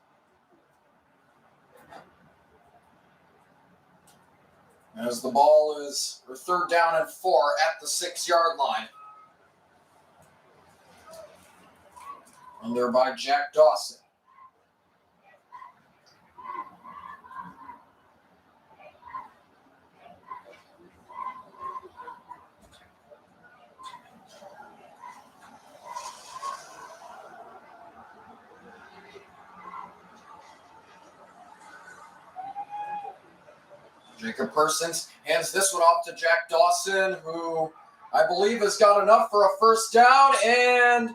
As the ball is 3rd down and 4 at the 6-yard line. Under by Jack Dawson. Jacob Persons hands this one off to Jack Dawson, who I believe has got enough for a 1st down, and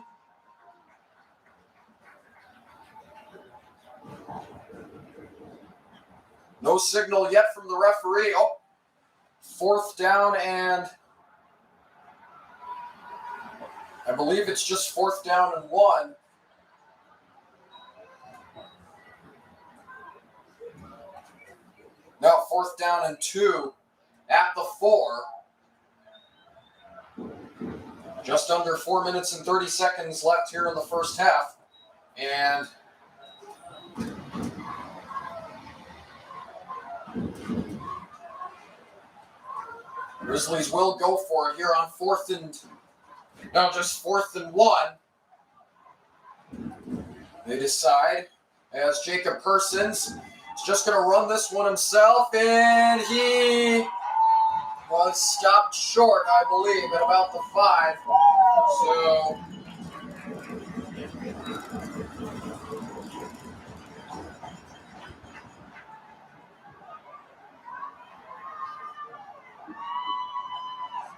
no signal yet from the referee. 4th down, and I believe it's just 4th down and 1. No, 4th down and 2 at the 4. Just under 4 minutes and 30 seconds left here in the first half. And Grizzlies will go for it here on 4th and 1. They decide as Jacob Persons is just going to run this one himself, and he was stopped short, I believe, at about the 5. So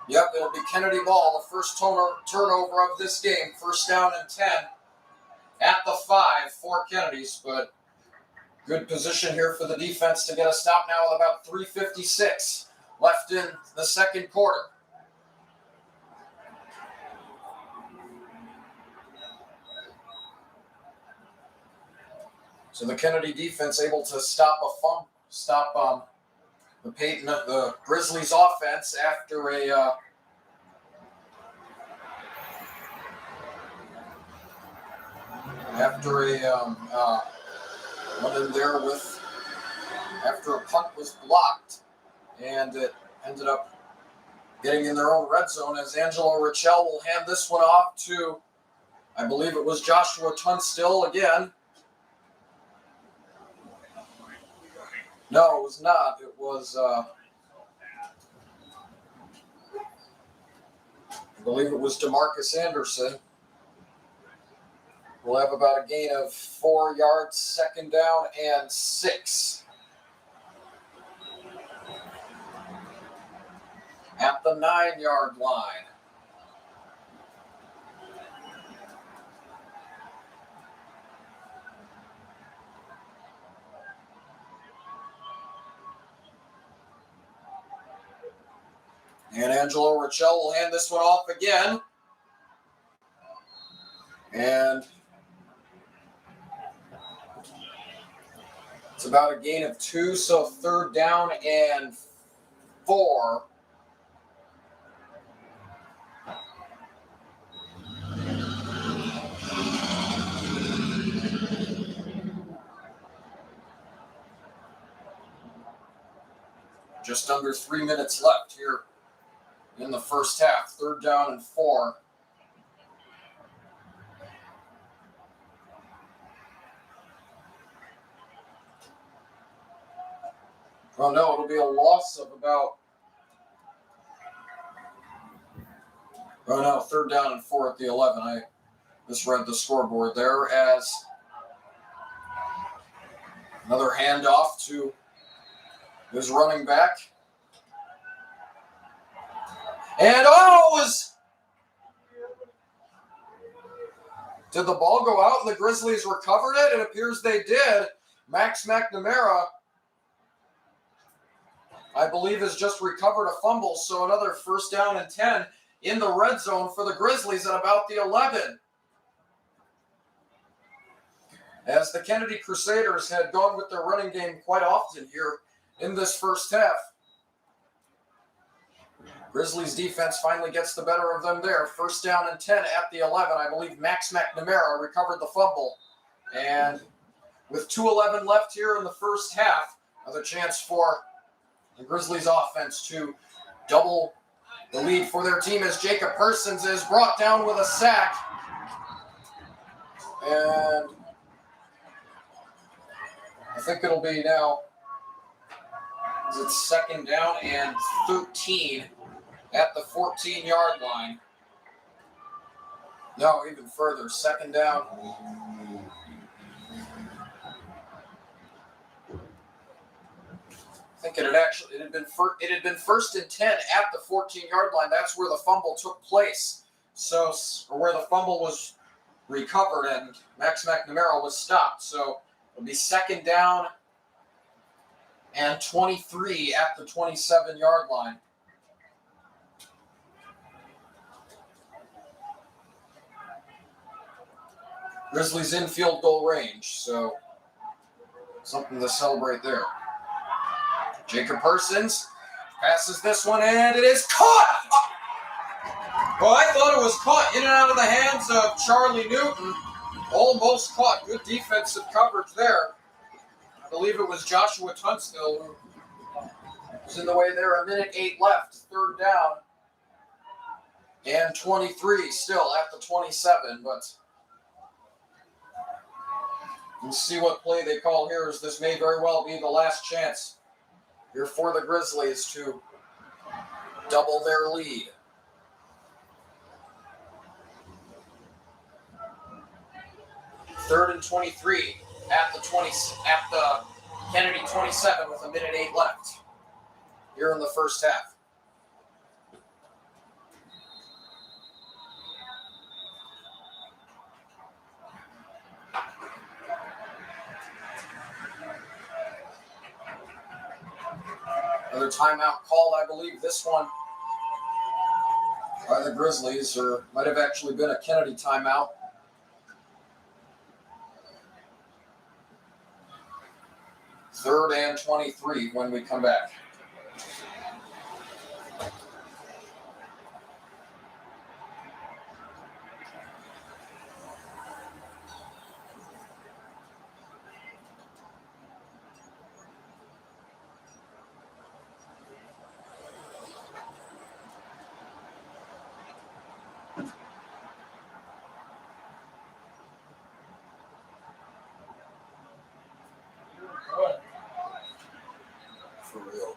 yep, it'll be Kennedy ball, the first turnover of this game. 1st down and 10 at the 5 for Kennedy's, but good position here for the defense to get a stop now with about 3:56 left in the 2nd quarter. So the Kennedy defense able to stop the Payton, the Grizzlies offense after went in there with after a punt was blocked, and it ended up getting in their own red zone as Angelo Richel will hand this one off to, I believe it was Joshua Tunstill again. No, it was not. It was, I believe it was DeMarcus Anderson. We'll have about a gain of 4 yards, 2nd down and 6. At the 9-yard line. And Angelo Richel will hand this one off again. And it's about a gain of 2, so 3rd down and 4. Just under 3 minutes left here in the first half. 3rd down and 4. Oh no, it'll be a loss of about... Oh no, 3rd down and 4 at the 11. I misread the scoreboard there as another handoff to his running back. And did the ball go out and the Grizzlies recovered it? It appears they did. Max McNamara, I believe, has just recovered a fumble, so another 1st down and 10 in the red zone for the Grizzlies at about the 11. As the Kennedy Crusaders had gone with their running game quite often here in this first half. Grizzlies defense finally gets the better of them there. 1st down and 10 at the 11. I believe Max McNamara recovered the fumble. And with 2:11 left here in the first half, another chance for the Grizzlies offense to double the lead for their team as Jacob Persons is brought down with a sack. And I think it'll be now, it's 2nd down and 13 at the 14-yard line. No, even further, 2nd down. I think it had been 1st and 10 at the 14-yard line. That's where the fumble took place. Or where the fumble was recovered and Max McNamara was stopped. So it'll be 2nd down and 23 at the 27-yard line. Grizzlies in field goal range, so something to celebrate there. Jacob Persons passes this one, and it is caught! Well, I thought it was caught in and out of the hands of Charlie Newton. Almost caught. Good defensive coverage there. I believe it was Joshua Tunstall who was in the way there. 1:08 left. 3rd down. And 23 still at the 27, but we'll see what play they call here, as this may very well be the last chance here for the Grizzlies to double their lead. Third and 23 at the Kennedy 27 with 1:08 left here in the first half. Another timeout called, I believe this one by the Grizzlies, or might have actually been a Kennedy timeout. Third and 23 when we come back. For real.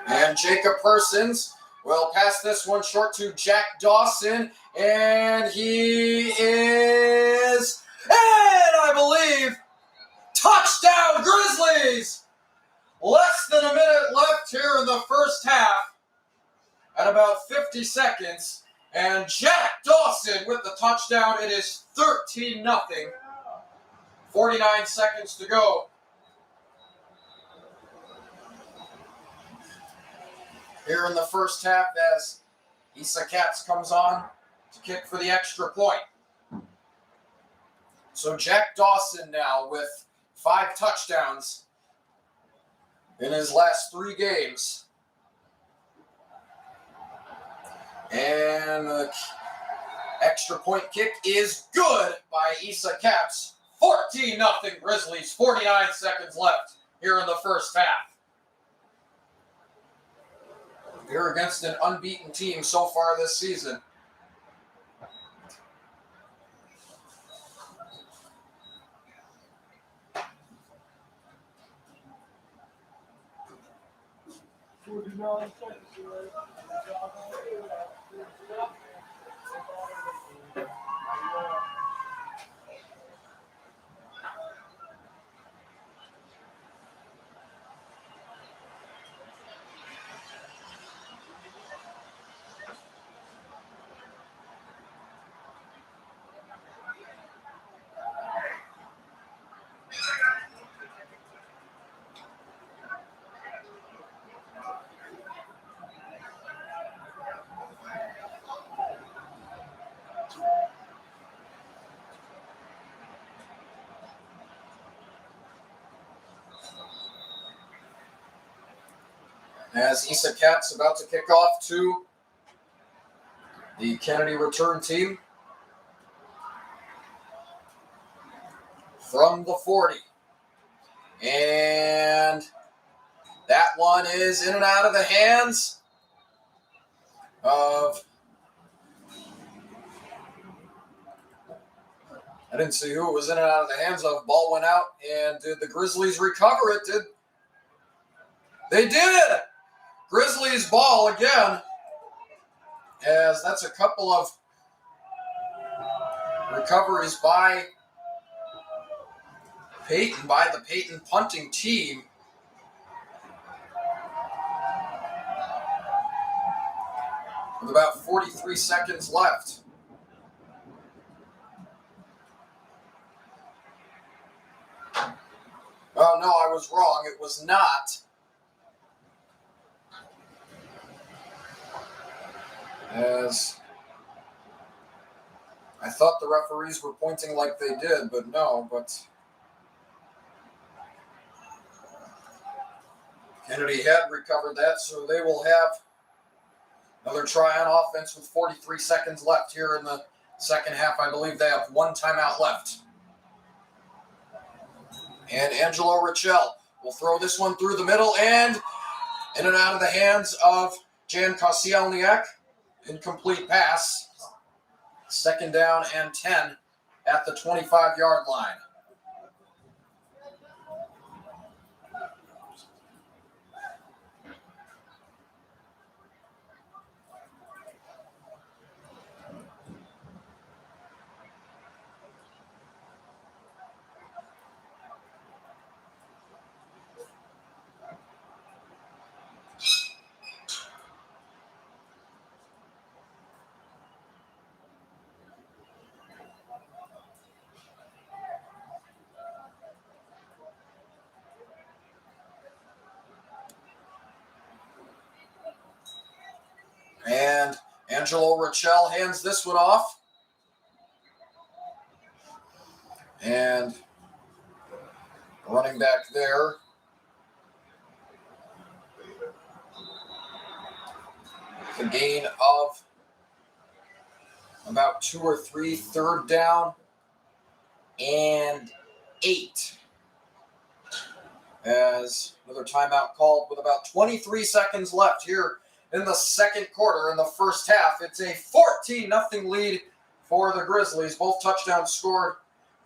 And Jacob Persons will pass this one short to Jack Dawson, and he is, and I believe, touchdown Grizzlies! Less than a minute left here in the first half at about 50 seconds, and Jack Dawson with the touchdown. It is 13-0. 49 seconds to go. Here in the first half, as Issa Katz comes on to kick for the extra point. So Jack Dawson now with 5 touchdowns in his last 3 games. And the extra point kick is good by Issa Katz. 14-0 Grizzlies, 49 seconds left here in the first half. Here against an unbeaten team so far this season. As Issa Katz about to kick off to the Kennedy return team from the 40. And that one is in and out of the hands of... I didn't see who it was in and out of the hands of. Ball went out, and did the Grizzlies recover it? They did! Grizzlies ball again, as that's a couple of recoveries by Payton, by the Payton punting team. With about 43 seconds left. Oh, no, I was wrong. It was not. As I thought the referees were pointing like they did, but no, but Kennedy had recovered that, so they will have another try on offense with 43 seconds left here in the second half. I believe they have 1 timeout left. And Angelo Richel will throw this one through the middle and in and out of the hands of Jan Kosielniak. Incomplete pass. 2nd down and 10 at the 25-yard line. And Angelo Richel hands this one off. And running back there. The gain of about 2 or 3, 3rd down and 8. As another timeout called with about 23 seconds left here in the second quarter. In the first half, it's a 14-0 lead for the Grizzlies. Both touchdowns scored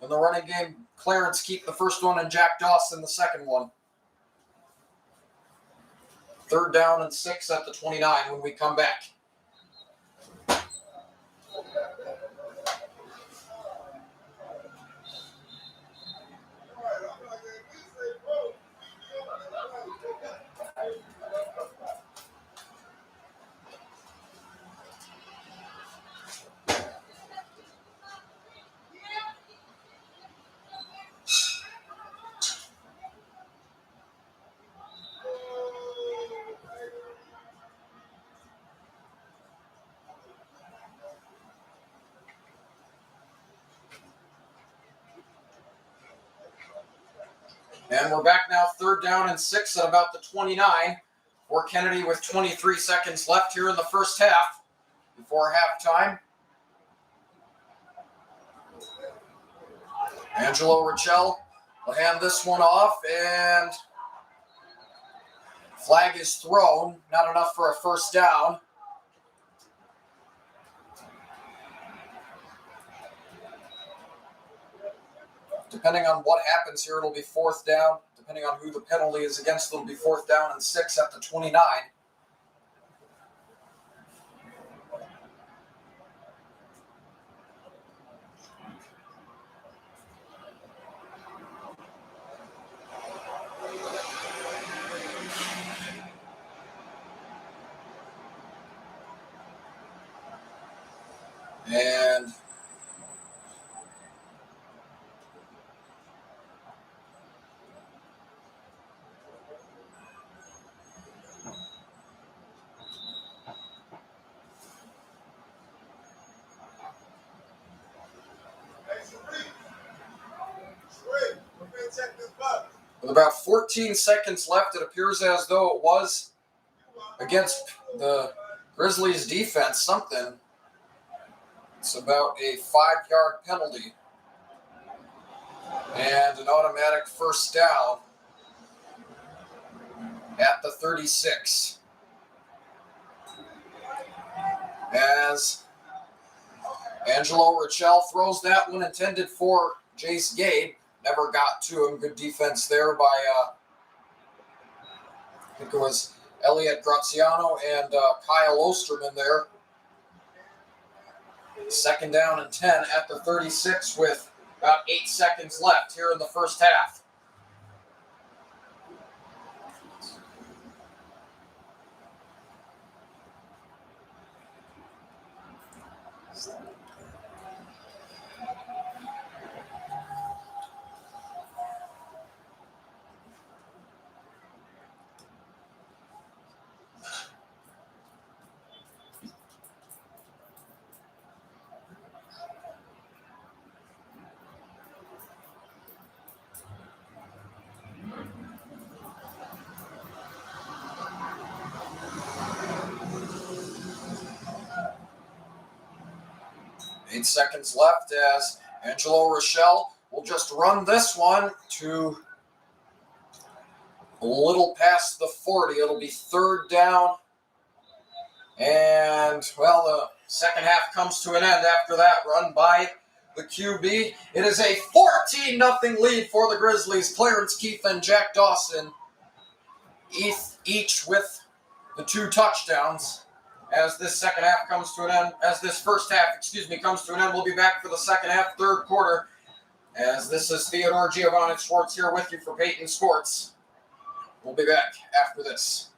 in the running game. Clarence Keep the first one and Jack Dawson the second one. 3rd down and 6 at the 29 when we come back. And we're back now, 3rd down and 6 at about the 29 for Kennedy with 23 seconds left here in the first half before halftime. Angelo Richel will hand this one off, and flag is thrown. Not enough for a first down. Depending on what happens here, it'll be 4th down. Depending on who the penalty is against, it'll be 4th down and 6 at the 29. And with about 14 seconds left, it appears as though it was against the Grizzlies defense something. It's about a 5-yard penalty and an automatic first down at the 36. As Angelo Richel throws that one intended for Jace Gabe. Never got to him. Good defense there by, I think it was Elliot Graziano and Kyle Osterman there. 2nd down and 10 at the 36 with about 8 seconds left here in the first half. Eight seconds left as Angelo Richel will just run this one to a little past the 40. It'll be 3rd down. And, well, the second half comes to an end after that run by the QB. It is a 14-0 lead for the Grizzlies. Clarence Keith and Jack Dawson each with the 2 touchdowns. As this second half comes to an end, as this first half, comes to an end, we'll be back for the second half, 3rd quarter. As this is Theodore Giovanni Schwartz here with you for Payton Sports. We'll be back after this.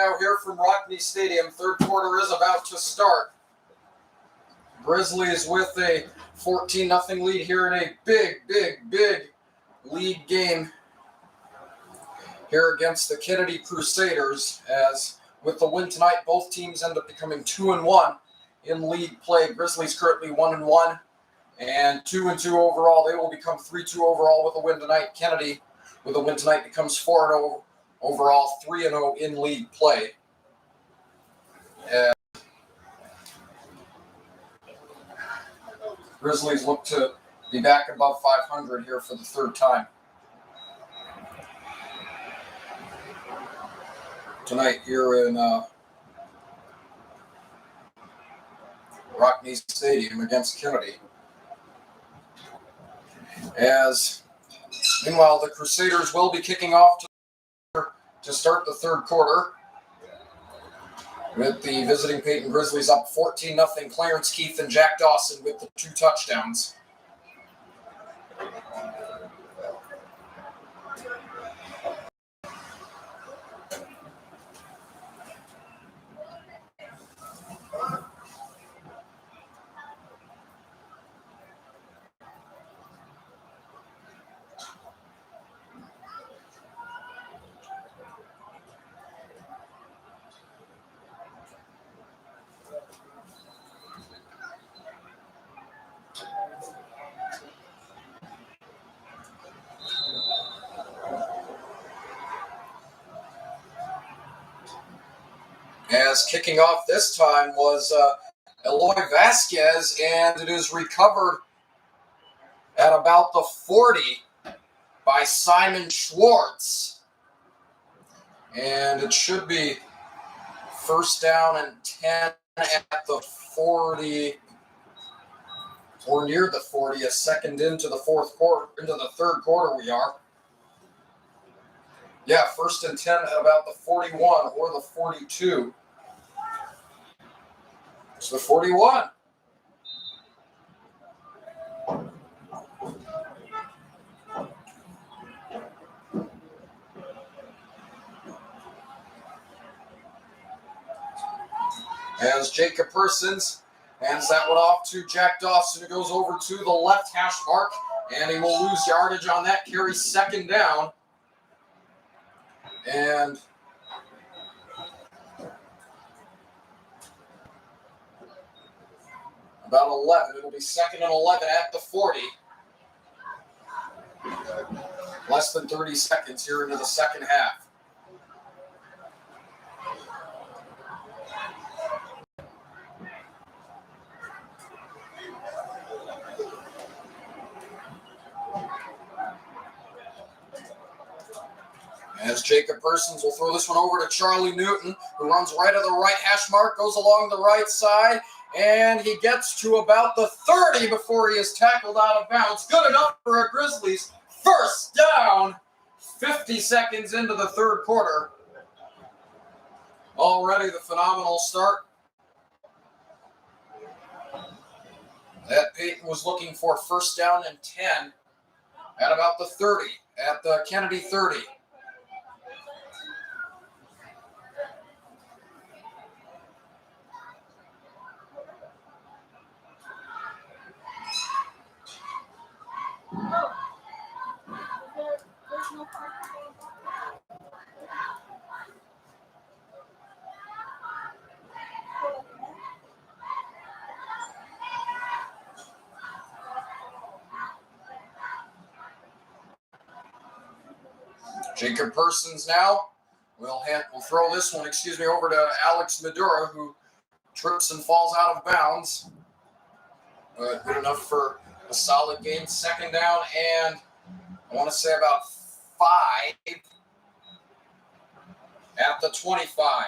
now here from Rockney Stadium. Third quarter is about to start. Grizzlies with a 14-0 lead here in a big league game here against the Kennedy Crusaders. As with the win tonight, both teams end up becoming 2-1 in league play. Grizzlies currently 1-1 and 2-2 overall. They will become 3-2 overall with a win tonight. Kennedy with a win tonight becomes 4-0 overall, 3-0 in league play. Grizzlies look to be back above 500 here for the third time tonight here in Rockney Stadium against Kennedy. As meanwhile, the Crusaders will be kicking off to start the third quarter, with the visiting Payton Grizzlies up 14-0. Clarence Keith and Jack Dawson with the 2 touchdowns. As kicking off this time was Eloy Vasquez, and it is recovered at about the 40 by Simon Schwartz. And it should be first down and 10 at the 40, or near the 40, a second into the third quarter we are. Yeah, first and 10 at about the 41 or the 42. It's the 41. As Jacob Persons hands that one off to Jack Dawson, who goes over to the left hash mark, and he will lose yardage on that carry, second down. And about 11. It'll be second and 11 at the 40. Less than 30 seconds here into the second half. As Jacob Persons will throw this one over to Charlie Newton, who runs right at the right hash mark, goes along the right side, and he gets to about the 30 before he is tackled out of bounds. Good enough for a Grizzlies first down, 50 seconds into the third quarter. Already the phenomenal start that Payton was looking for, first down and 10 at about the 30, at the Kennedy 30. Jacob Persons now will throw this one, over to Alex Madura, who trips and falls out of bounds. But good enough for a solid gain. Second down and I want to say about 5 at the 25.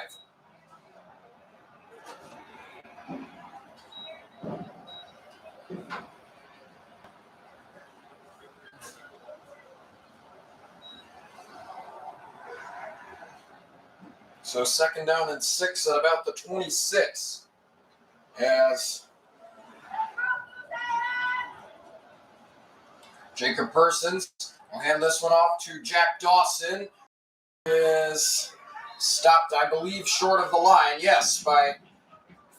So second down and 6 at about the 26. As Jacob Persons will hand this one off to Jack Dawson. Is stopped, I believe, short of the line. Yes, by a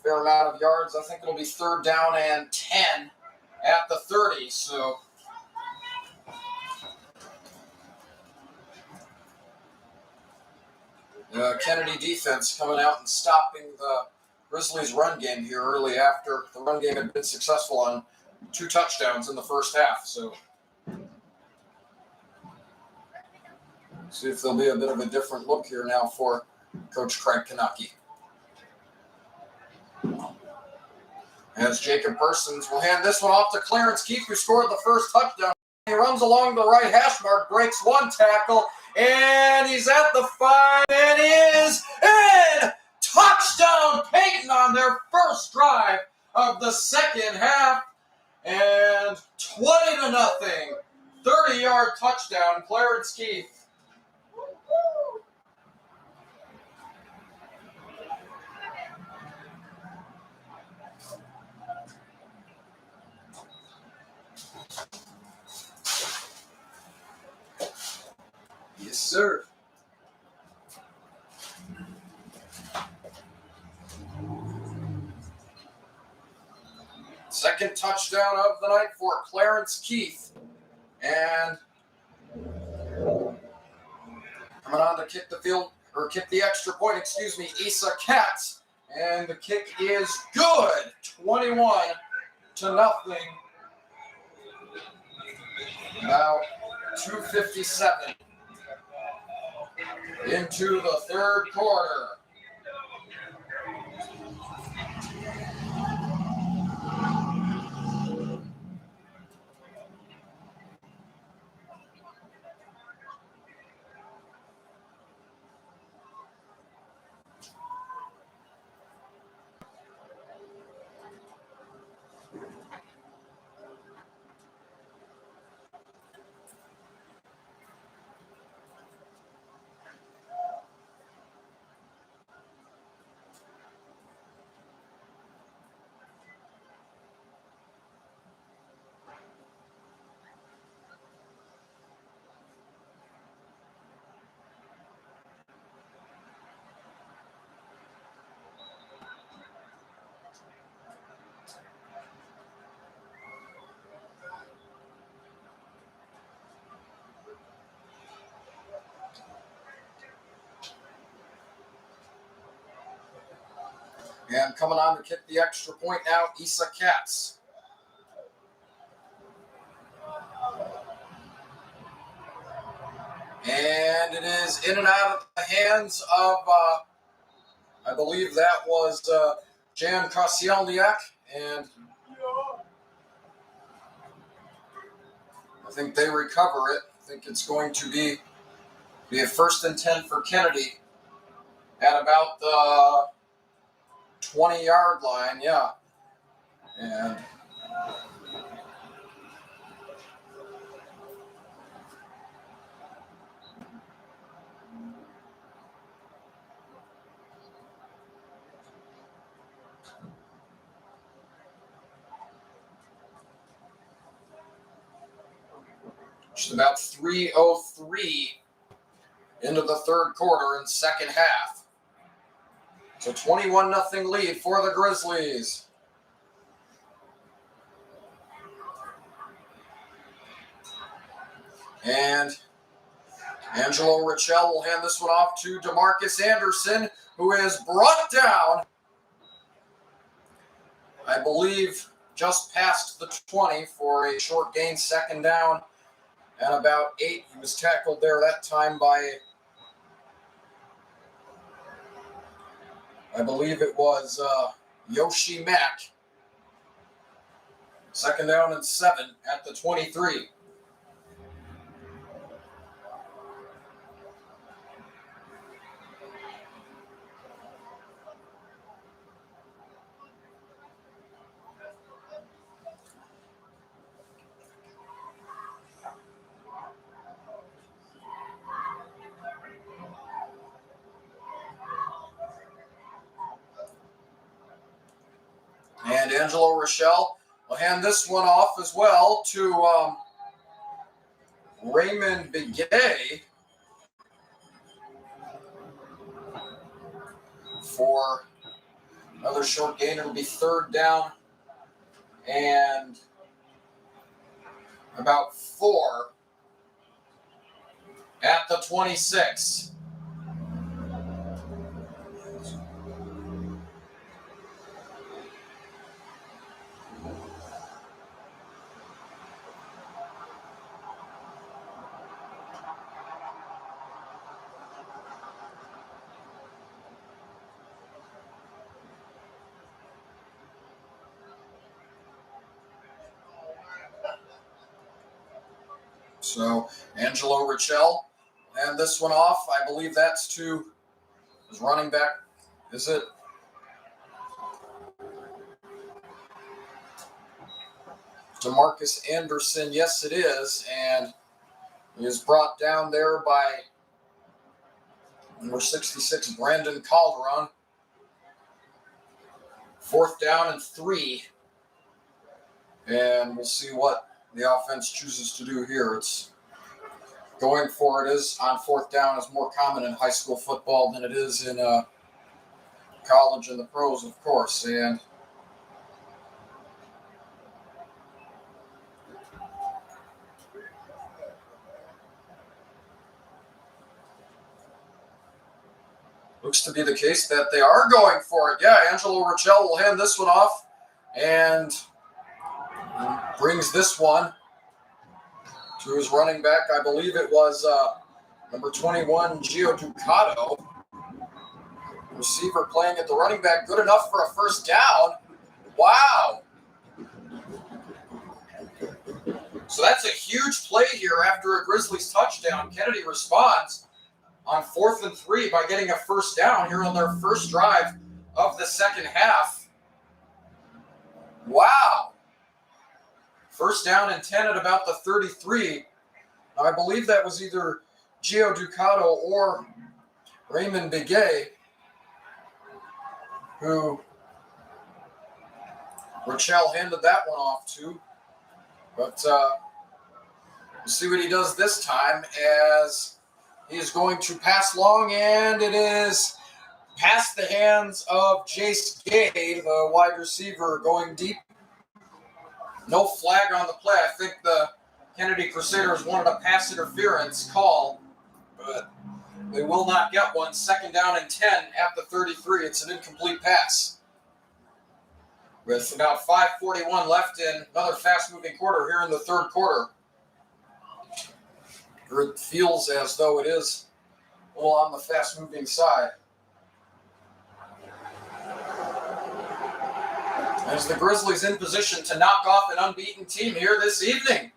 fair amount of yards. I think it'll be 3rd down and 10 at the 30. So Kennedy defense coming out and stopping the Grizzlies' run game here early after the run game had been successful on 2 touchdowns in the first half. So see if there'll be a bit of a different look here now for Coach Craig Kanaki. As Jacob Persons will hand this one off to Clarence Keefe, who scored the first touchdown. He runs along the right hash mark, breaks 1 tackle, and he's at the 5, and is in! Touchdown, Payton on their first drive of the second half, and 20-0, 30-yard touchdown, Clarence Keefe. Yes, sir. Second touchdown of the night for Clarence Keefe. And coming on to kick the extra point, Issa Katz. And the kick is good. 21-0. About 2:57 into the third quarter. And coming on to kick the extra point now, Issa Katz. And it is in and out of the hands of, I believe that was Jan Kosielniak. And I think they recover it. I think it's going to be a 1st and 10 for Kennedy at about the 20-yard line, yeah. And just about 3:03 into the third quarter and second half. So 21-0 lead for the Grizzlies. And Angelo Richel will hand this one off to DeMarcus Anderson, who is brought down, I believe, just past the 20 for a short gain, 2nd down and about 8. He was tackled there that time by, I believe it was Yoshi Mack. 2nd down and 7 at the 23. And Angelo Rochelle will hand this one off as well to Raymond Begay. for another short gain. It'll be 3rd down and about 4 at the 26. So Angelo Richel, and this one off. I believe that's to his running back. Is it? DeMarcus Anderson. Yes, it is. And he is brought down there by number 66, Brandon Calderon. 4th down and 3. And we'll see what the offense chooses to do here. It's going for it is on 4th down is more common in high school football than it is in college and the pros, of course. And looks to be the case that they are going for it. Yeah, Angelo Richel will hand this one off and brings this one to his running back. I believe it was number 21, Gio Ducato. Receiver playing at the running back. Good enough for a 1st down. Wow. So that's a huge play here after a Grizzlies touchdown. Kennedy responds on 4th and 3 by getting a 1st down here on their first drive of the second half. Wow. 1st down and 10 at about the 33. Now, I believe that was either Gio Ducato or Raymond Biguet, who Richel handed that one off to. But we'll see what he does this time as he is going to pass long, and it is past the hands of Jace Gay, the wide receiver, going deep. No flag on the play. I think the Kennedy Crusaders wanted a pass interference call, but they will not get one. 2nd down and 10 at the 33. It's an incomplete pass. With about 5:41 left in another fast-moving quarter here in the 3rd quarter. It feels as though it is a little on the fast-moving side. As the Grizzlies in position to knock off an unbeaten team here this evening.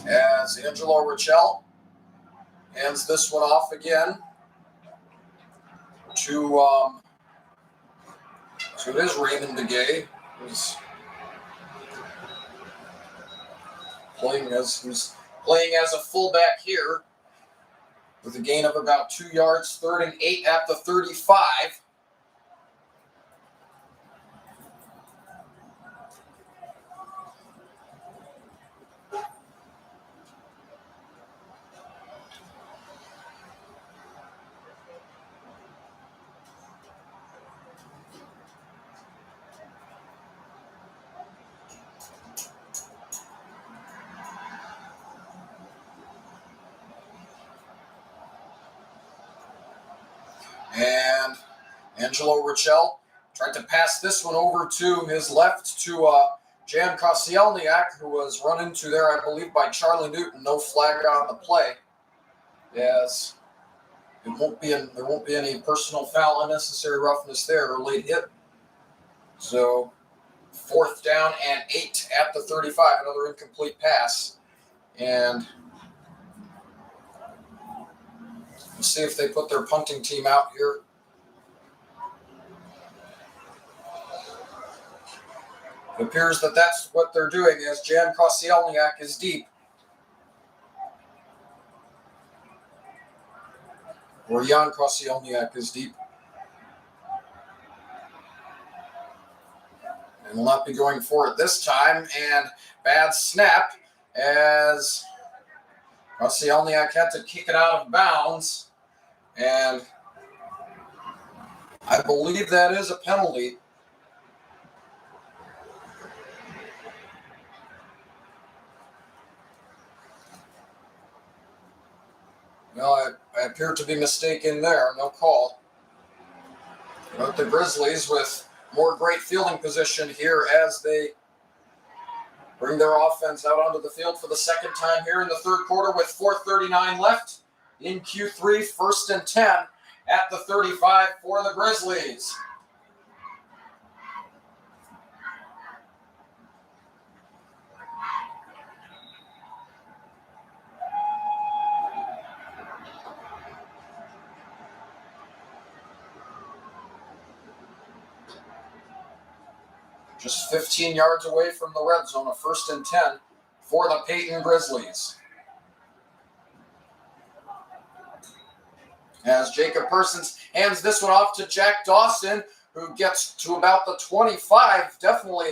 As Angelo Richel hands this one off again to so it is Raymond Biguet, who's playing as a fullback here with a gain of about 2 yards. 3rd and 8 at the 35. And Angelo Richel tried to pass this one over to his left to Jan Kosielniak, who was run into there, I believe, by Charlie Newton. No flag on the play. Yes, there won't be any personal foul, unnecessary roughness there, or late hit. So 4th down and 8 at the 35. Another incomplete pass. And we'll see if they put their punting team out here. It appears that that's what they're doing as Jan Kosielniak is deep. Or Jan Kosielniak is deep. And will not be going for it this time. And bad snap as Osielniak had to kick it out of bounds. And I believe that is a penalty. No, I appear to be mistaken there. No call. But the Grizzlies with more great fielding position here as they bring their offense out onto the field for the second time here in the third quarter with 4:39 left in Q3, 1st and 10 at the 35 for the Grizzlies. Just 15 yards away from the red zone, a 1st and 10 for the Payton Grizzlies. As Jacob Persons hands this one off to Jack Dawson, who gets to about the 25. Definitely,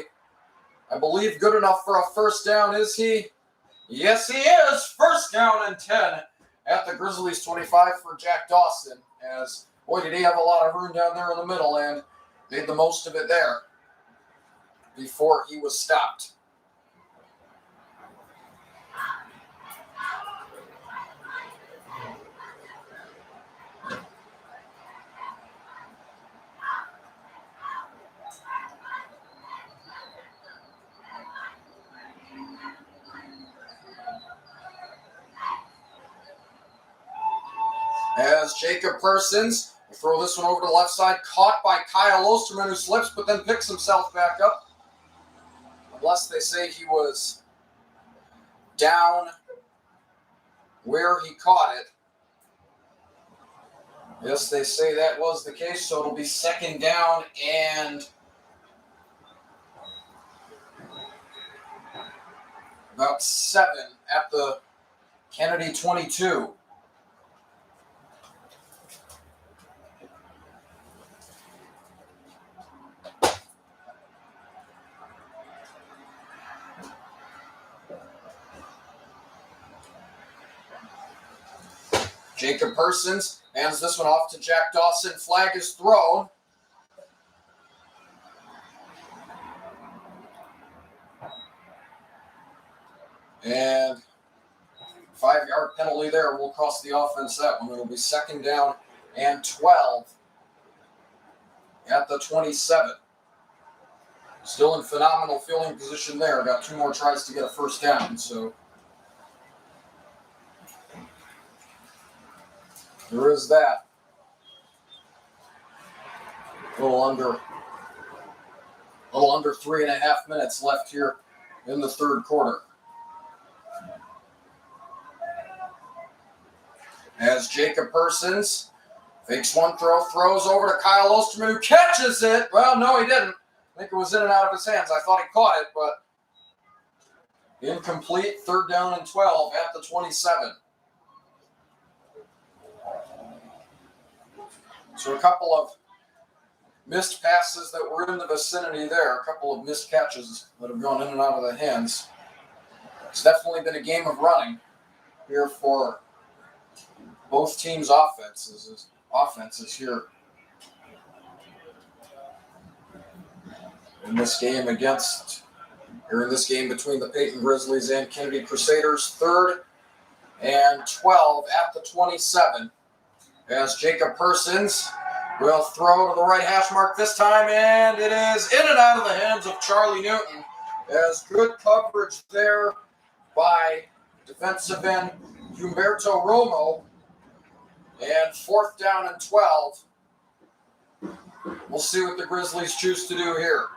I believe, good enough for a 1st down, is he? Yes, he is. 1st down and 10 at the Grizzlies 25 for Jack Dawson. As, boy, did he have a lot of room down there in the middle and made the most of it there before he was stopped. As Jacob Persons will throw this one over to the left side, caught by Kyle Osterman, who slips but then picks himself back up. Unless they say he was down where he caught it. Yes, they say that was the case, so it'll be 2nd down and about 7 at the Kennedy 22. Jacob Persons hands this one off to Jack Dawson. Flag is thrown. And 5-yard penalty there will cost the offense that one. It'll be 2nd down and 12 at the 27. Still in phenomenal fielding position there. Got 2 more tries to get a 1st down, so there is that. A little under 3.5 minutes left here in the third quarter. As Jacob Persons fakes one throw, throws over to Kyle Osterman, who catches it. Well, no, he didn't. I think it was in and out of his hands. I thought he caught it, but incomplete. 3rd down and 12 at the 27. So a couple of missed passes that were in the vicinity there, a couple of missed catches that have gone in and out of the hands. It's definitely been a game of running here for both teams' offenses here in this game between the Payton Grizzlies and Kennedy Crusaders. 3rd and 12 at the 27. As Jacob Persons will throw to the right hash mark this time, and it is in and out of the hands of Charlie Newton. As good coverage there by defensive end Humberto Romo. And 4th down and 12. We'll see what the Grizzlies choose to do here.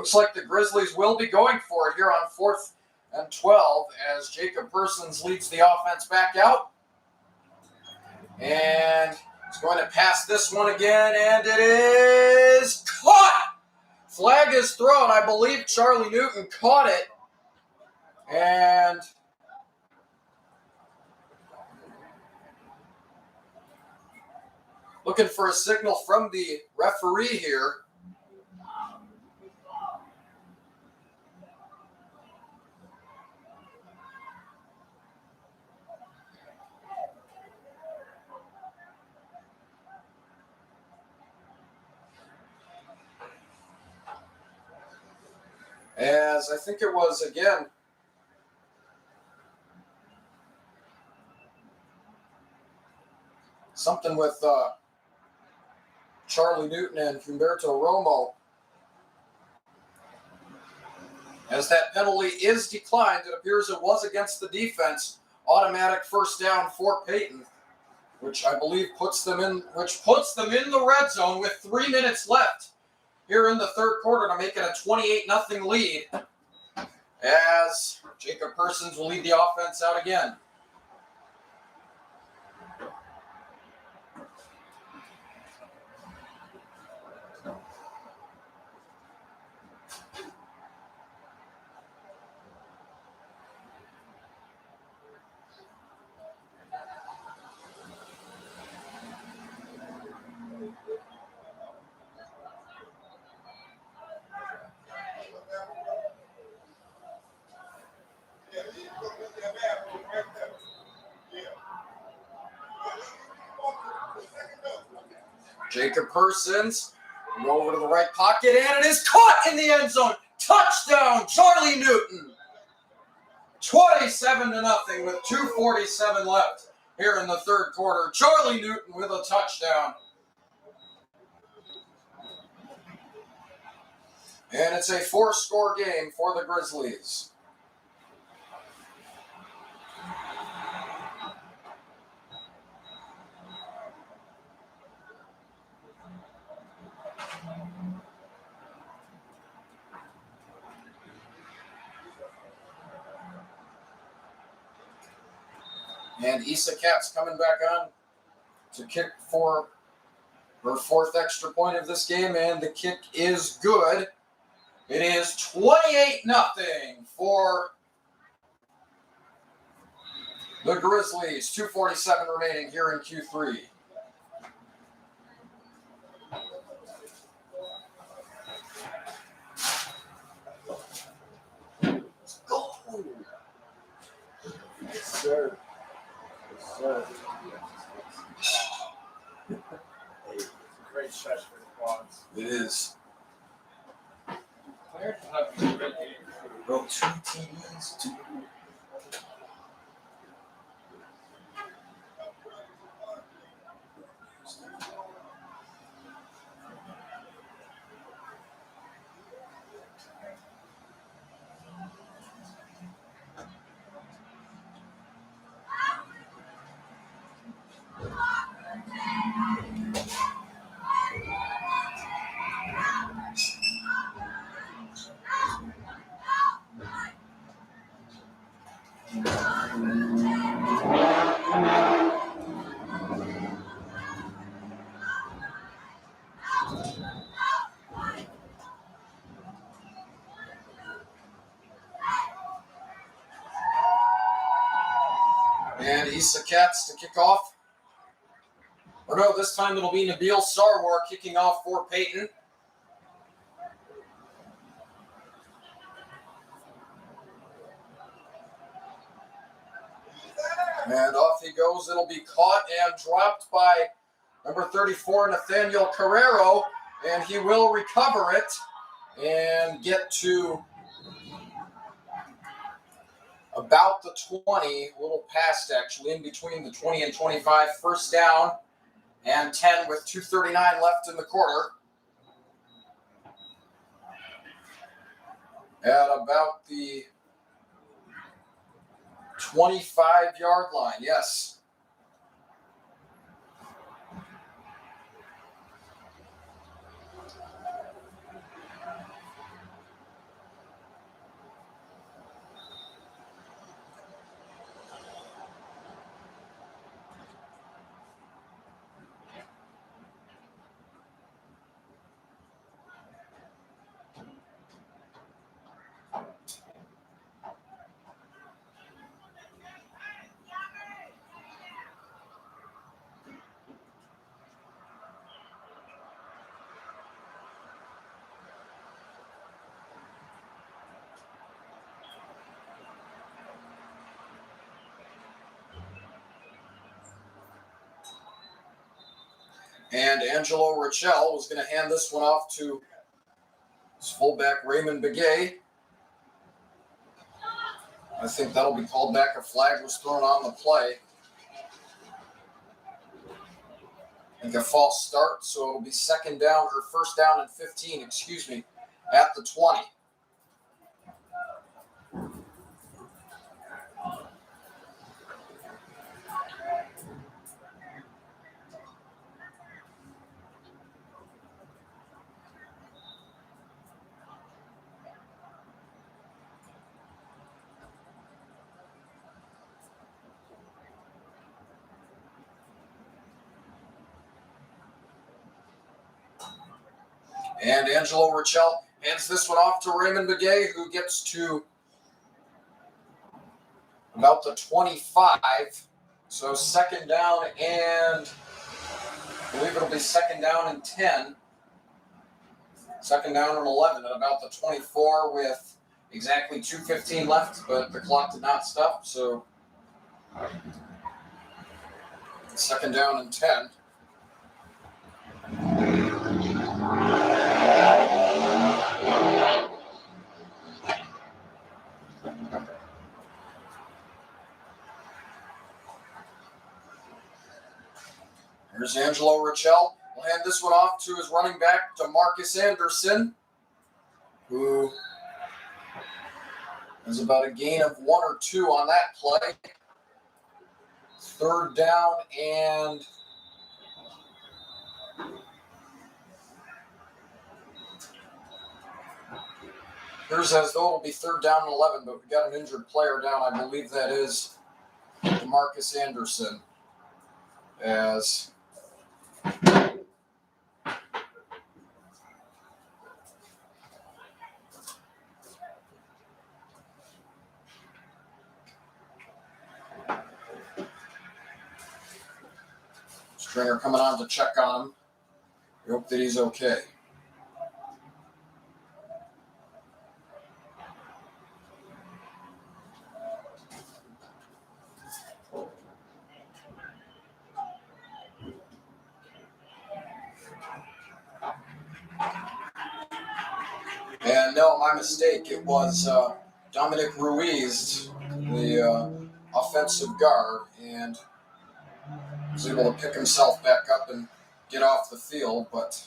Looks like the Grizzlies will be going for it here on 4th and 12 as Jacob Persons leads the offense back out. And he's going to pass this one again, and it is caught! Flag is thrown. I believe Charlie Newton caught it. And looking for a signal from the referee here. As I think it was, again, something with Charlie Newton and Humberto Romo. As that penalty is declined, it appears it was against the defense. Automatic first down for Payton, which I believe puts them in the red zone with 3 minutes left here in the third quarter to make it a 28-0 lead. As Jacob Persons will lead the offense out again. Jacob Persons go over to the right pocket, and it is caught in the end zone. Touchdown, Charlie Newton. 27-0 with 2:47 left here in the third quarter. Charlie Newton with a touchdown. And it's a 4-score game for the Grizzlies. And Issa Katz coming back on to kick for her 4th extra point of this game, and the kick is good. It is 28-0 for the Grizzlies. 2:47 remaining here in Q3. Let's go. Yes, sir. Yes, sir. Hey, it's a great stretch for the quads. It is. Players will have a great game. Bro, 2 TDs, 2. And Issa Katz to kick off. Or no, this time it'll be Nabil Sarwar kicking off for Payton. And off he goes. It'll be caught and dropped by number 34, Nathaniel Carrero. And he will recover it and get to about the 20, a little past actually, in between the 20 and 25. First down and 10 with 2:39 left in the quarter. At about the 25-yard line, yes. And Angelo Richel was going to hand this one off to his fullback, Raymond Begay. I think that'll be called back. A flag was thrown on the play. I think a false start, so it'll be second down, or first down and 15, at the 20. And Angelo Richel hands this one off to Raymond Begay, who gets to about the 25. So second down and I believe it'll be second down and 10. Second down and 11 at about the 24 with exactly 2:15 left, but the clock did not stop. So second down and 10. Here's Angelo Richel. We'll hand this one off to his running back, DeMarcus Anderson, who has about a gain of 1 or 2 on that play. Third down and here's as though it'll be third down and 11, but we got an injured player down. I believe that is DeMarcus Anderson. As Stringer coming on to check on him. We hope that he's okay. And no, my mistake. It was Dominic Ruiz, the offensive guard, and was able to pick himself back up and get off the field, but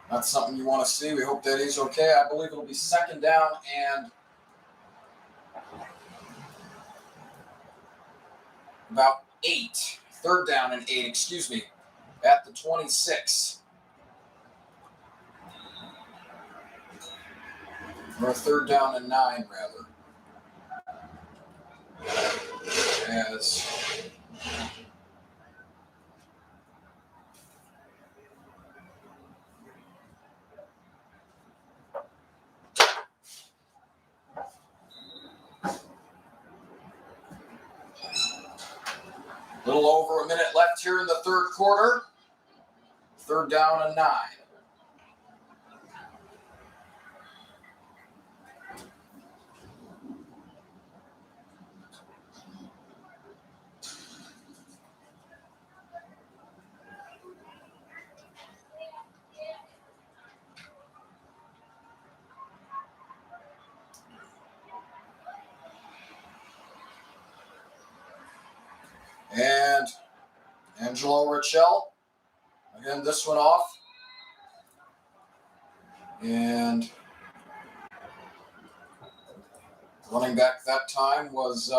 that's something you want to see. We hope that he's okay. I believe it'll be second down and about 8. Third down and 8, at the 26. Or third down and 9, rather. As a little over a minute left here in the third quarter. Third down and 9. And Angelo Richel, again, this one off. And running back that time was,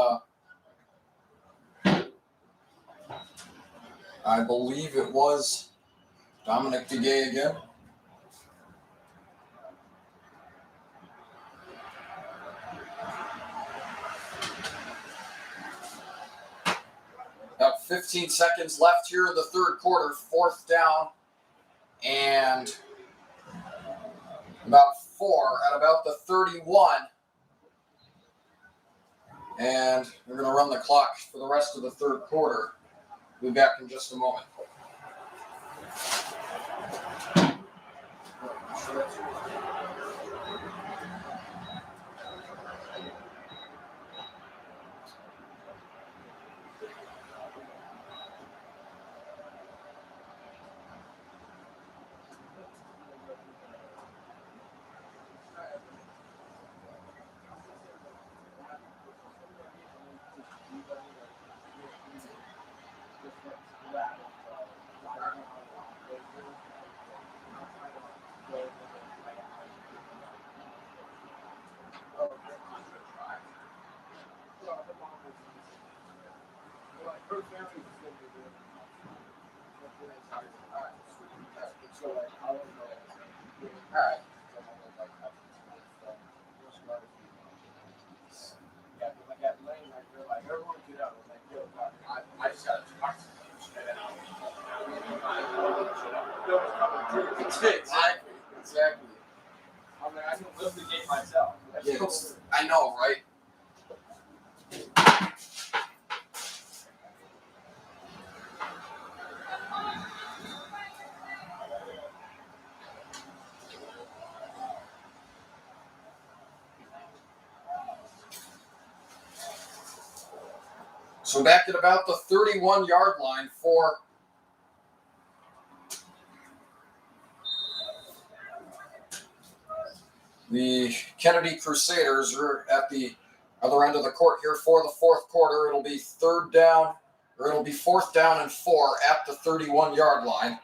I believe it was Dominic Begay again. About 15 seconds left here in the third quarter, fourth down, and about 4 at about the 31. And we're going to run the clock for the rest of the third quarter. We'll be back in just a moment. So like, I don't know. All right. Yeah, like at lane, like they're like, everyone get out. I'm like, yo, I just got to talk to them. Exactly. I mean, I can live the game myself. Yes, I know, right? So back at about the 31-yard line for the Kennedy Crusaders. Are at the other end of the court here for the fourth quarter. It'll be fourth down and 4 at the 31-yard line.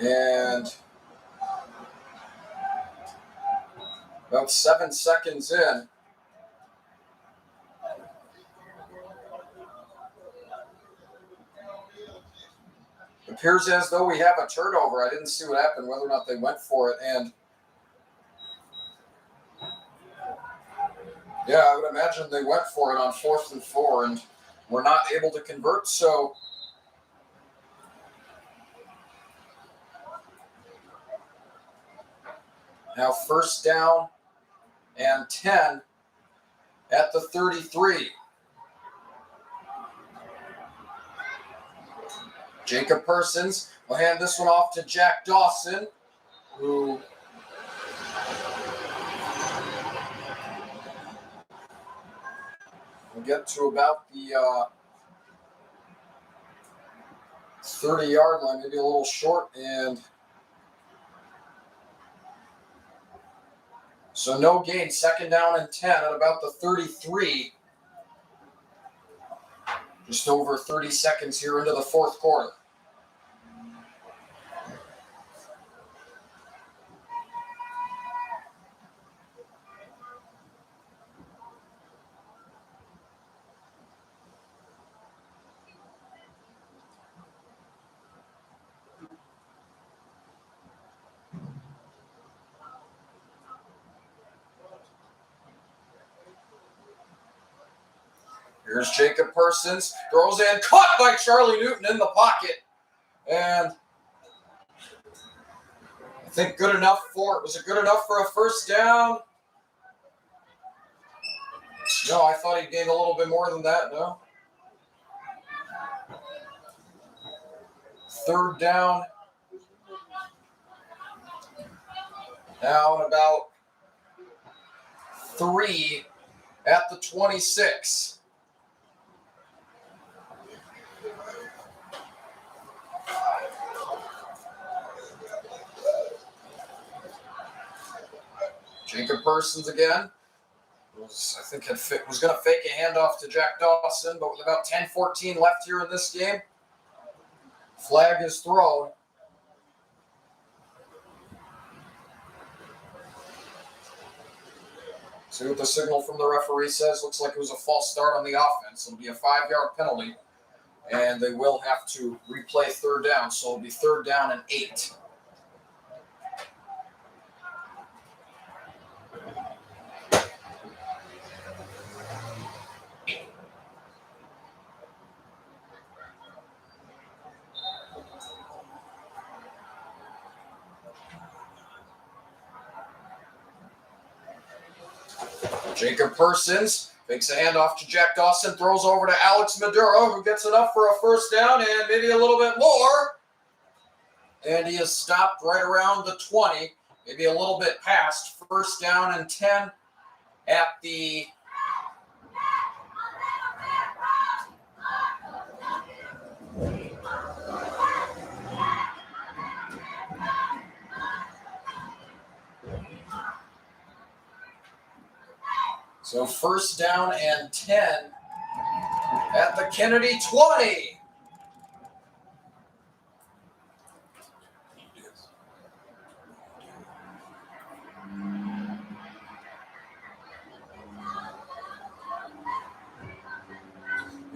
And about 7 seconds in, it appears as though we have a turnover. I didn't see what happened, whether or not they went for it. And yeah, I would imagine they went for it on 4th and 4 and were not able to convert. So now first down and 10 at the 33. Jacob Persons will hand this one off to Jack Dawson, who will get to about the 30-yard line, maybe a little short. And so no gain, second down and 10 at about the 33. Just over 30 seconds here into the fourth quarter. Here's Jacob Persons, throws in, caught by Charlie Newton in the pocket. And I think was it good enough for a first down? No, I thought he'd gain a little bit more than that, no? Third down. Now about 3 at the 26. Jacob Persons again. Was going to fake a handoff to Jack Dawson, but with about 10-14 left here in this game, flag is thrown. See what the signal from the referee says. Looks like it was a false start on the offense. It'll be a 5-yard penalty, and they will have to replay third down. So it'll be third down and 8. Jacob Persons fakes a handoff to Jack Dawson, throws over to Alex Maduro, who gets enough for a first down and maybe a little bit more. And he is stopped right around the 20, maybe a little bit past. First down and 10 at the So first down and 10 at the Kennedy 20.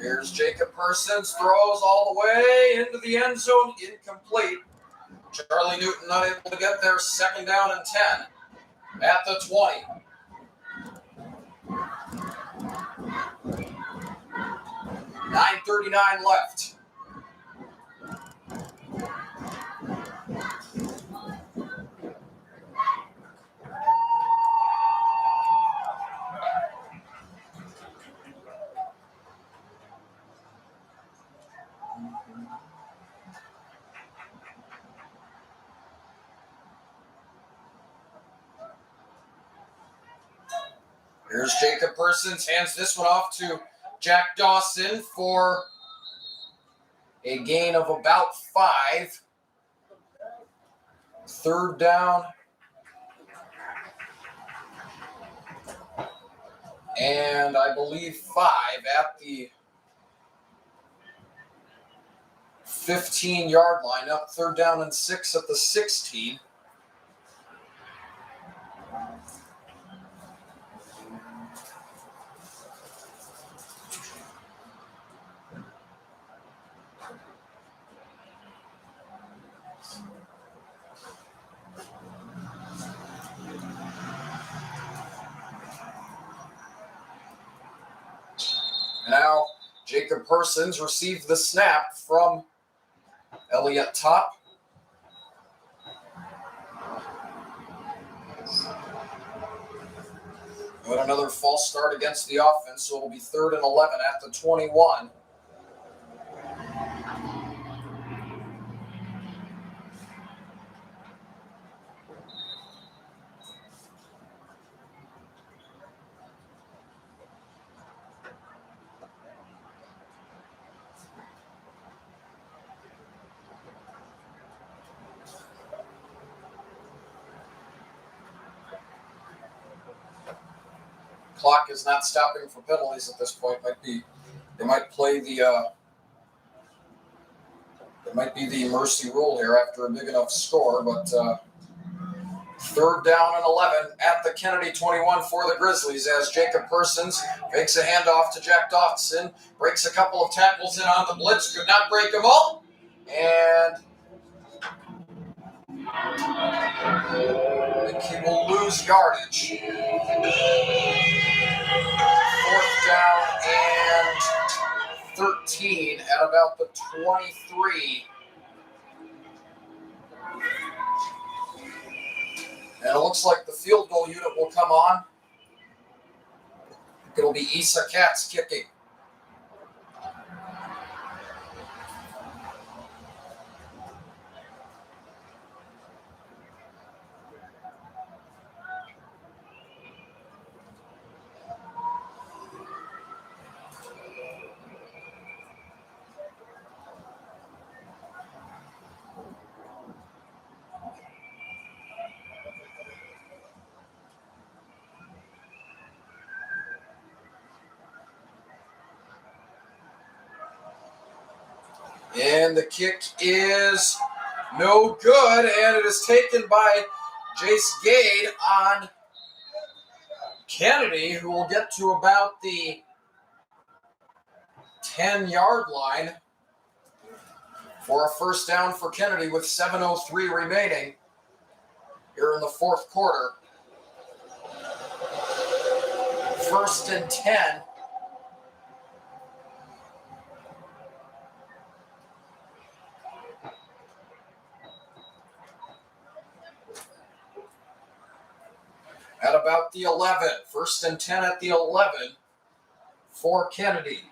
Here's Jacob Persons, throws all the way into the end zone, incomplete. Charlie Newton not able to get there, second down and 10 at the 20. $9:39 left. Here's Jacob Persons, hands this one off to Jack Dawson for a gain of about 5. Third down. And I believe 5 at the 15-yard line. Up third down and 6 at the 16. Now, Jacob Persons received the snap from Elliott Top. But another false start against the offense, so it'll be 3rd and 11 at the 21. Clock is not stopping for penalties at this point. They might play the it might be the mercy rule here after a big enough score, but 3rd down and 11 at the Kennedy 21 for the Grizzlies as Jacob Persons makes a handoff to Jack Dawson, breaks a couple of tackles in on the blitz, could not break them all, and I think he will lose yardage. 4th down and 13 at about the 23. And it looks like the field goal unit will come on. It'll be Issa Katz kicking. And the kick is no good, and it is taken by Jace Gade on Kennedy, who will get to about the 10-yard line for a first down for Kennedy with 7:03 remaining here in the 4th quarter. 1st and 10. At about the 11. 1st and 10 at the 11 for Kennedy.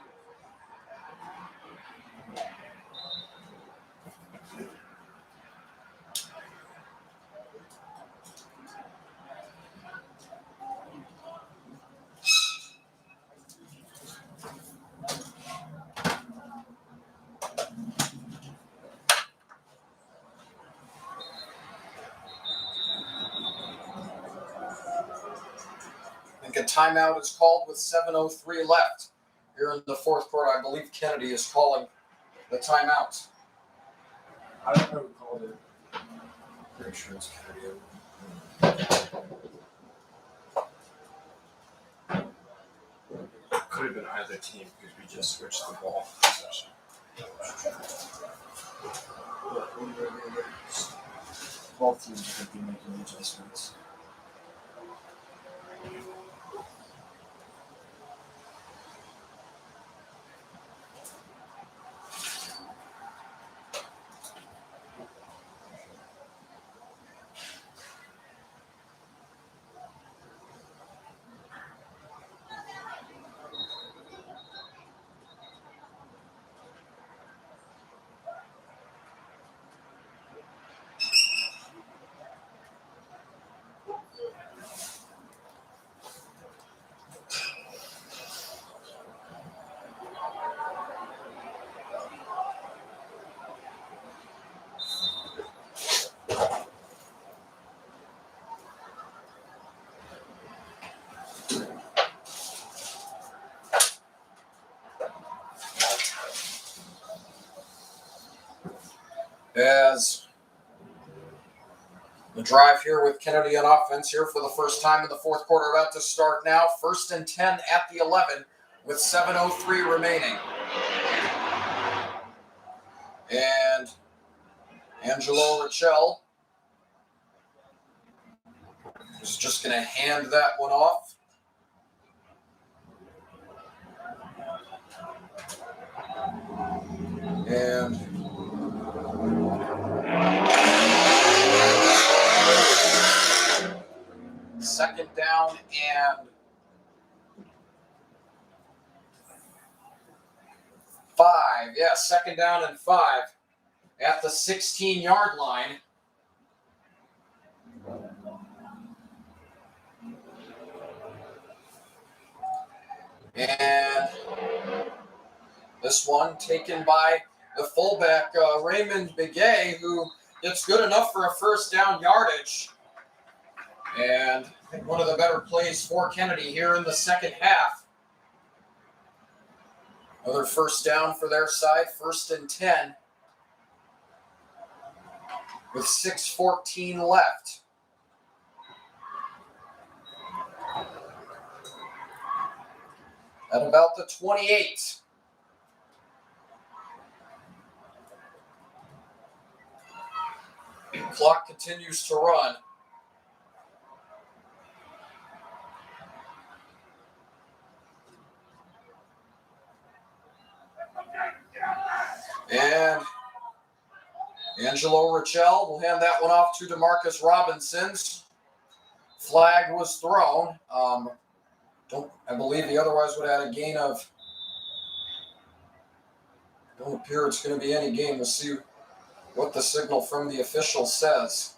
A timeout is called with 7:03 left here in the 4th quarter. I believe Kennedy is calling the timeout. I don't know who called it. Pretty sure it's Kennedy. Could have have been either team because we just switched the ball possession. Both teams could be making adjustments. As the drive here with Kennedy on offense here for the first time in the fourth quarter about to start now. 1st and 10 at the 11 with 7:03 remaining. And Angelo Richel is just going to hand that one off. And second down and 5. Yeah, second down and 5 at the 16-yard line. And this one taken by the fullback, Raymond Begay, who gets good enough for a first down yardage. And I think one of the better plays for Kennedy here in the second half. Another first down for their side, 1st and 10 with 6:14 left. At about the 28. The clock continues to run. And Angelo Richel will hand that one off to DeMarcus Robinson's. Flag was thrown. I believe he otherwise would have had a gain of. Don't appear it's going to be any gain. We'll see what the signal from the official says.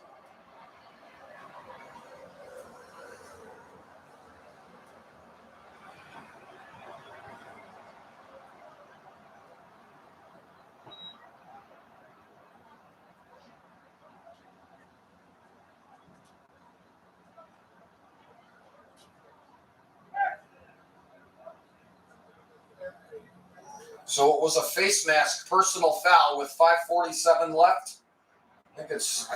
So it was a face mask personal foul with 5:47 left. I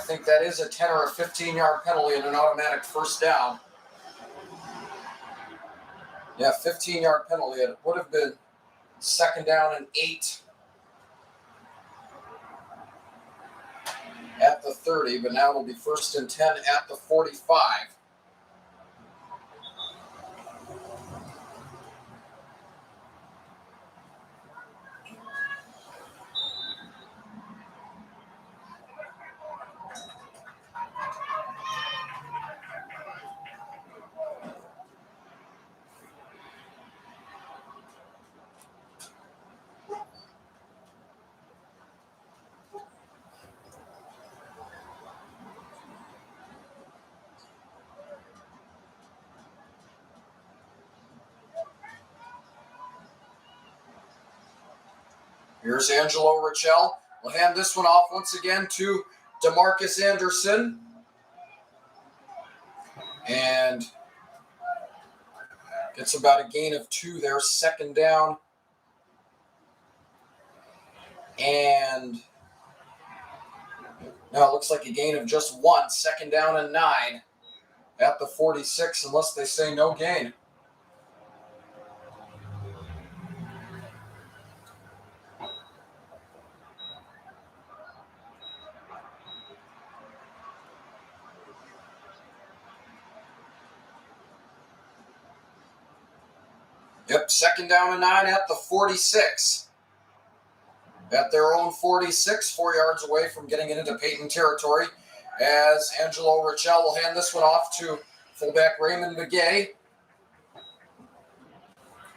think that is a 10 or a 15-yard penalty and an automatic first down. Yeah, 15-yard penalty. It would have been second down and 8 at the 30, but now it'll be 1st and 10 at the 45. Here's Angelo Richel. We'll hand this one off once again to DeMarcus Anderson. And gets about a gain of 2 there, second down. And now it looks like a gain of just 1, second down and 9 at the 46, unless they say no gain. Yep, 2nd down and 9 at the 46. At their own 46, 4 yards away from getting into Payton territory, as Angelo Richel will hand this one off to fullback Raymond McGay,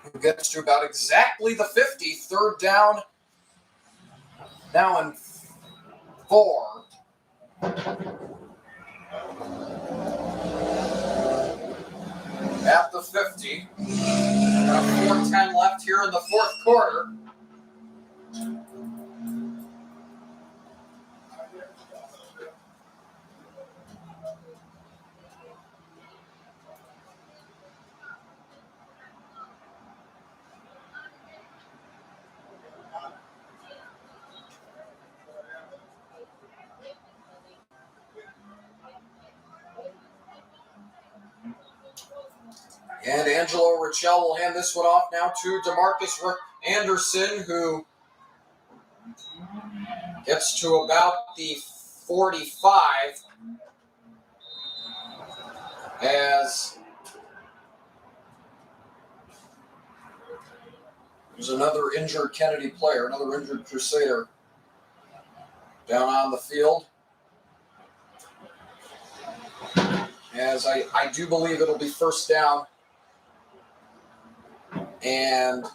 who gets to about exactly the 50. 3rd down, now in 4. At the 50. About 4:10 left here in the 4th quarter. And Angelo Richel will hand this one off now to DeMarcus Anderson, who gets to about the 45 as there's another injured Kennedy player, another injured Crusader down on the field. As I do believe it'll be 1st down. And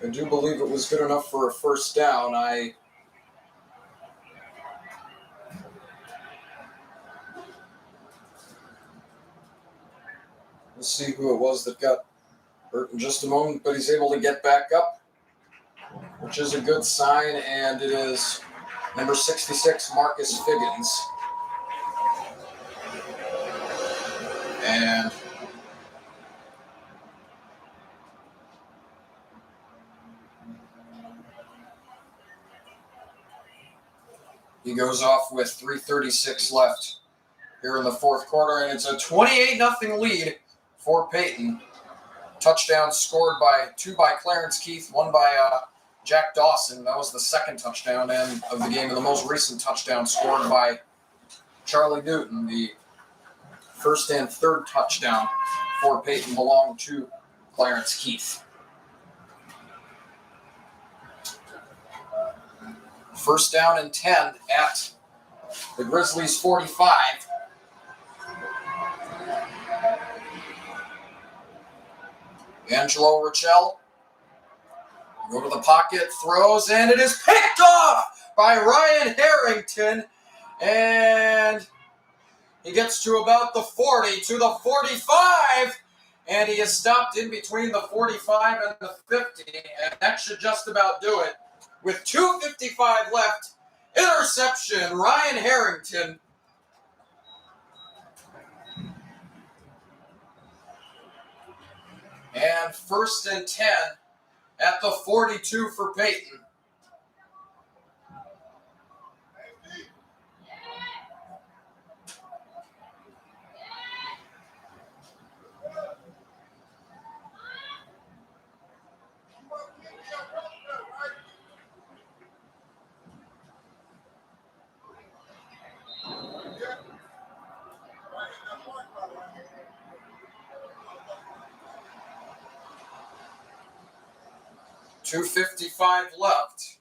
I do believe it was good enough for a 1st down. Let's see who it was that got hurt in just a moment, but he's able to get back up, which is a good sign, and it is number 66, Marcus Figgins. And he goes off with 3:36 left here in the 4th quarter, and it's a 28-0 lead for Payton. Touchdown scored by 2 by Clarence Keith, 1 by Jack Dawson. That was the 2nd touchdown of the game, and the most recent touchdown scored by Charlie Newton. The 1st and 3rd touchdown for Payton belonged to Clarence Keith. 1st down and 10 at the Grizzlies' 45. Angelo Richel go to the pocket, throws, and it is picked off by Ryan Harrington. And he gets to about the 40, to the 45, and he is stopped in between the 45 and the 50, and that should just about do it. With 2:55 left, interception, Ryan Harrington. And 1st and 10 at the 42 for Payton. .255 left.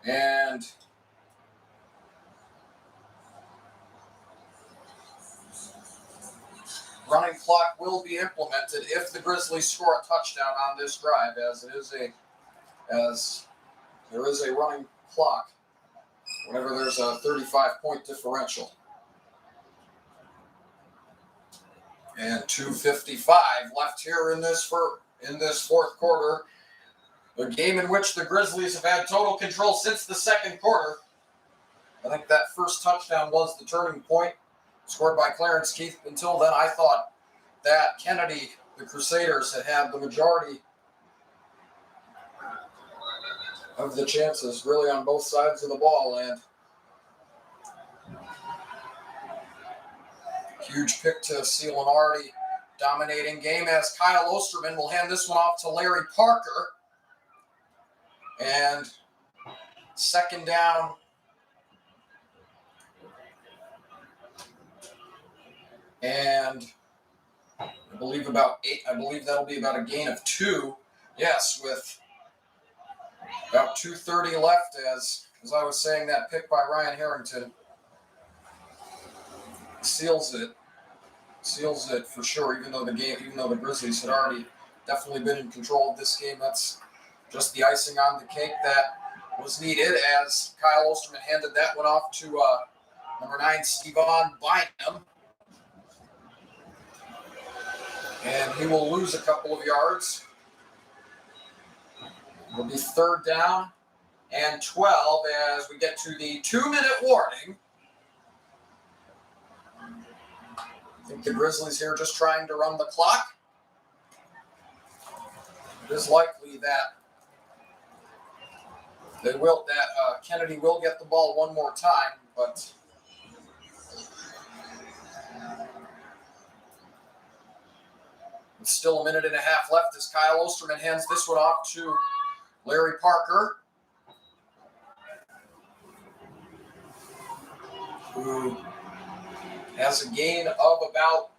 And running clock will be implemented if the Grizzlies score a touchdown on this drive, as there is a running clock whenever there's a 35-point differential. And 2:55 left here in this 4th quarter. A game in which the Grizzlies have had total control since the 2nd quarter. I think that first touchdown was the turning point, scored by Clarence Keith. Until then, I thought that Kennedy, the Crusaders, had the majority of the chances, really on both sides of the ball, and huge pick to Lenardi dominating game as Kyle Osterman will hand this one off to Larry Parker. And second down. And I believe about 8. I believe that'll be about a gain of 2. Yes, with about 2:30 left, as I was saying, that pick by Ryan Harrington seals it for sure. Even though the Grizzlies had already definitely been in control of this game, that's just the icing on the cake that was needed. As Kyle Osterman handed that one off to number 9 Stevan Bynum, and he will lose a couple of yards. It'll be third down and 12 as we get to the 2-minute warning. I think the Grizzlies here are just trying to run the clock. It is likely that Kennedy will get the ball one more time, but it's still a minute and a half left as Kyle Osterman hands this one off to Larry Parker, who has a gain of about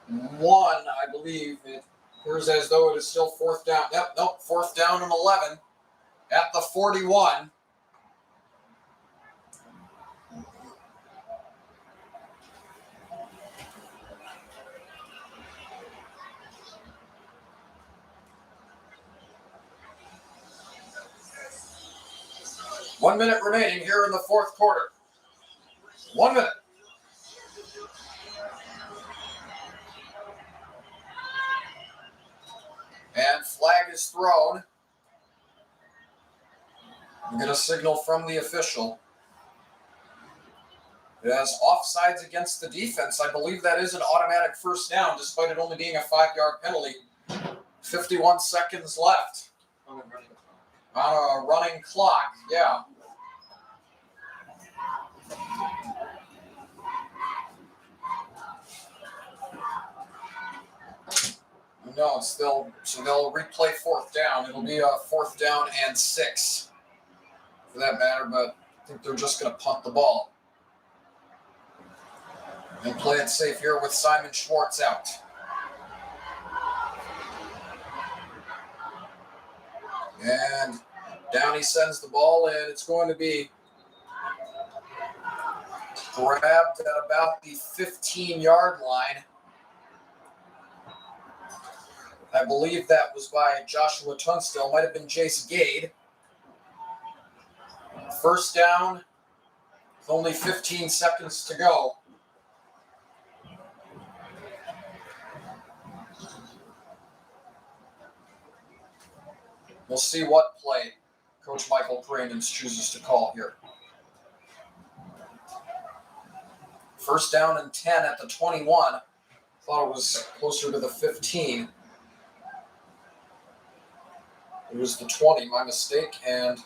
1, I believe. It appears as though it is still fourth down. Nope, fourth down and 11 at the 41. One minute remaining here in the fourth quarter. 1 minute. And flag is thrown. We get a signal from the official. It has offsides against the defense. I believe that is an automatic first down, despite it only being a 5-yard penalty. 51 seconds left on a running clock. Yeah. No, so they'll replay fourth down. It'll be a fourth down and 6 for that matter, but I think they're just going to punt the ball and play it safe here with Simon Schwartz out. And down he sends the ball, and it's going to be grabbed at about the 15-yard line. I believe that was by Joshua Tunstall. Might have been Jace Gade. First down with only 15 seconds to go. We'll see what play Coach Michael Crandons chooses to call here. First down and 10 at the 21. Thought it was closer to the 15. It was the 20, my mistake, and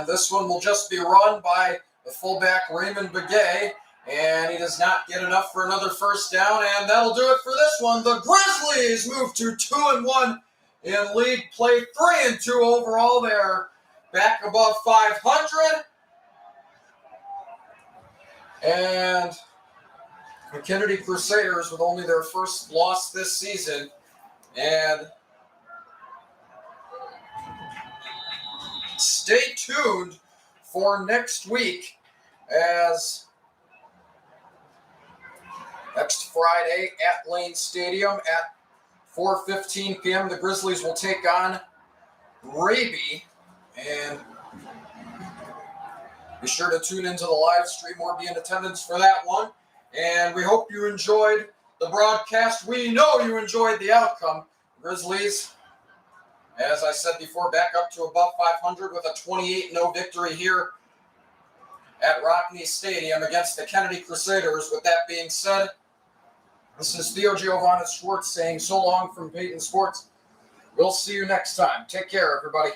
this one will just be run by the fullback Raymond Begay, and he does not get enough for another first down, and that'll do it for this one. The Grizzlies move to 2-1 in league play, 3-2 overall. They're back above 500, and the Kennedy Crusaders with only their first loss this season, and stay tuned for next week as Next Friday at Lane Stadium at 4:15 p.m., the Grizzlies will take on Raby. And be sure to tune into the live stream or be in attendance for that one. And we hope you enjoyed the broadcast. We know you enjoyed the outcome. Grizzlies, as I said before, back up to above 500 with a 28-0 victory here at Rockne Stadium against the Kennedy Crusaders. With that being said, this is Theo Giovanni Schwartz saying so long from Payton Sports. We'll see you next time. Take care, everybody.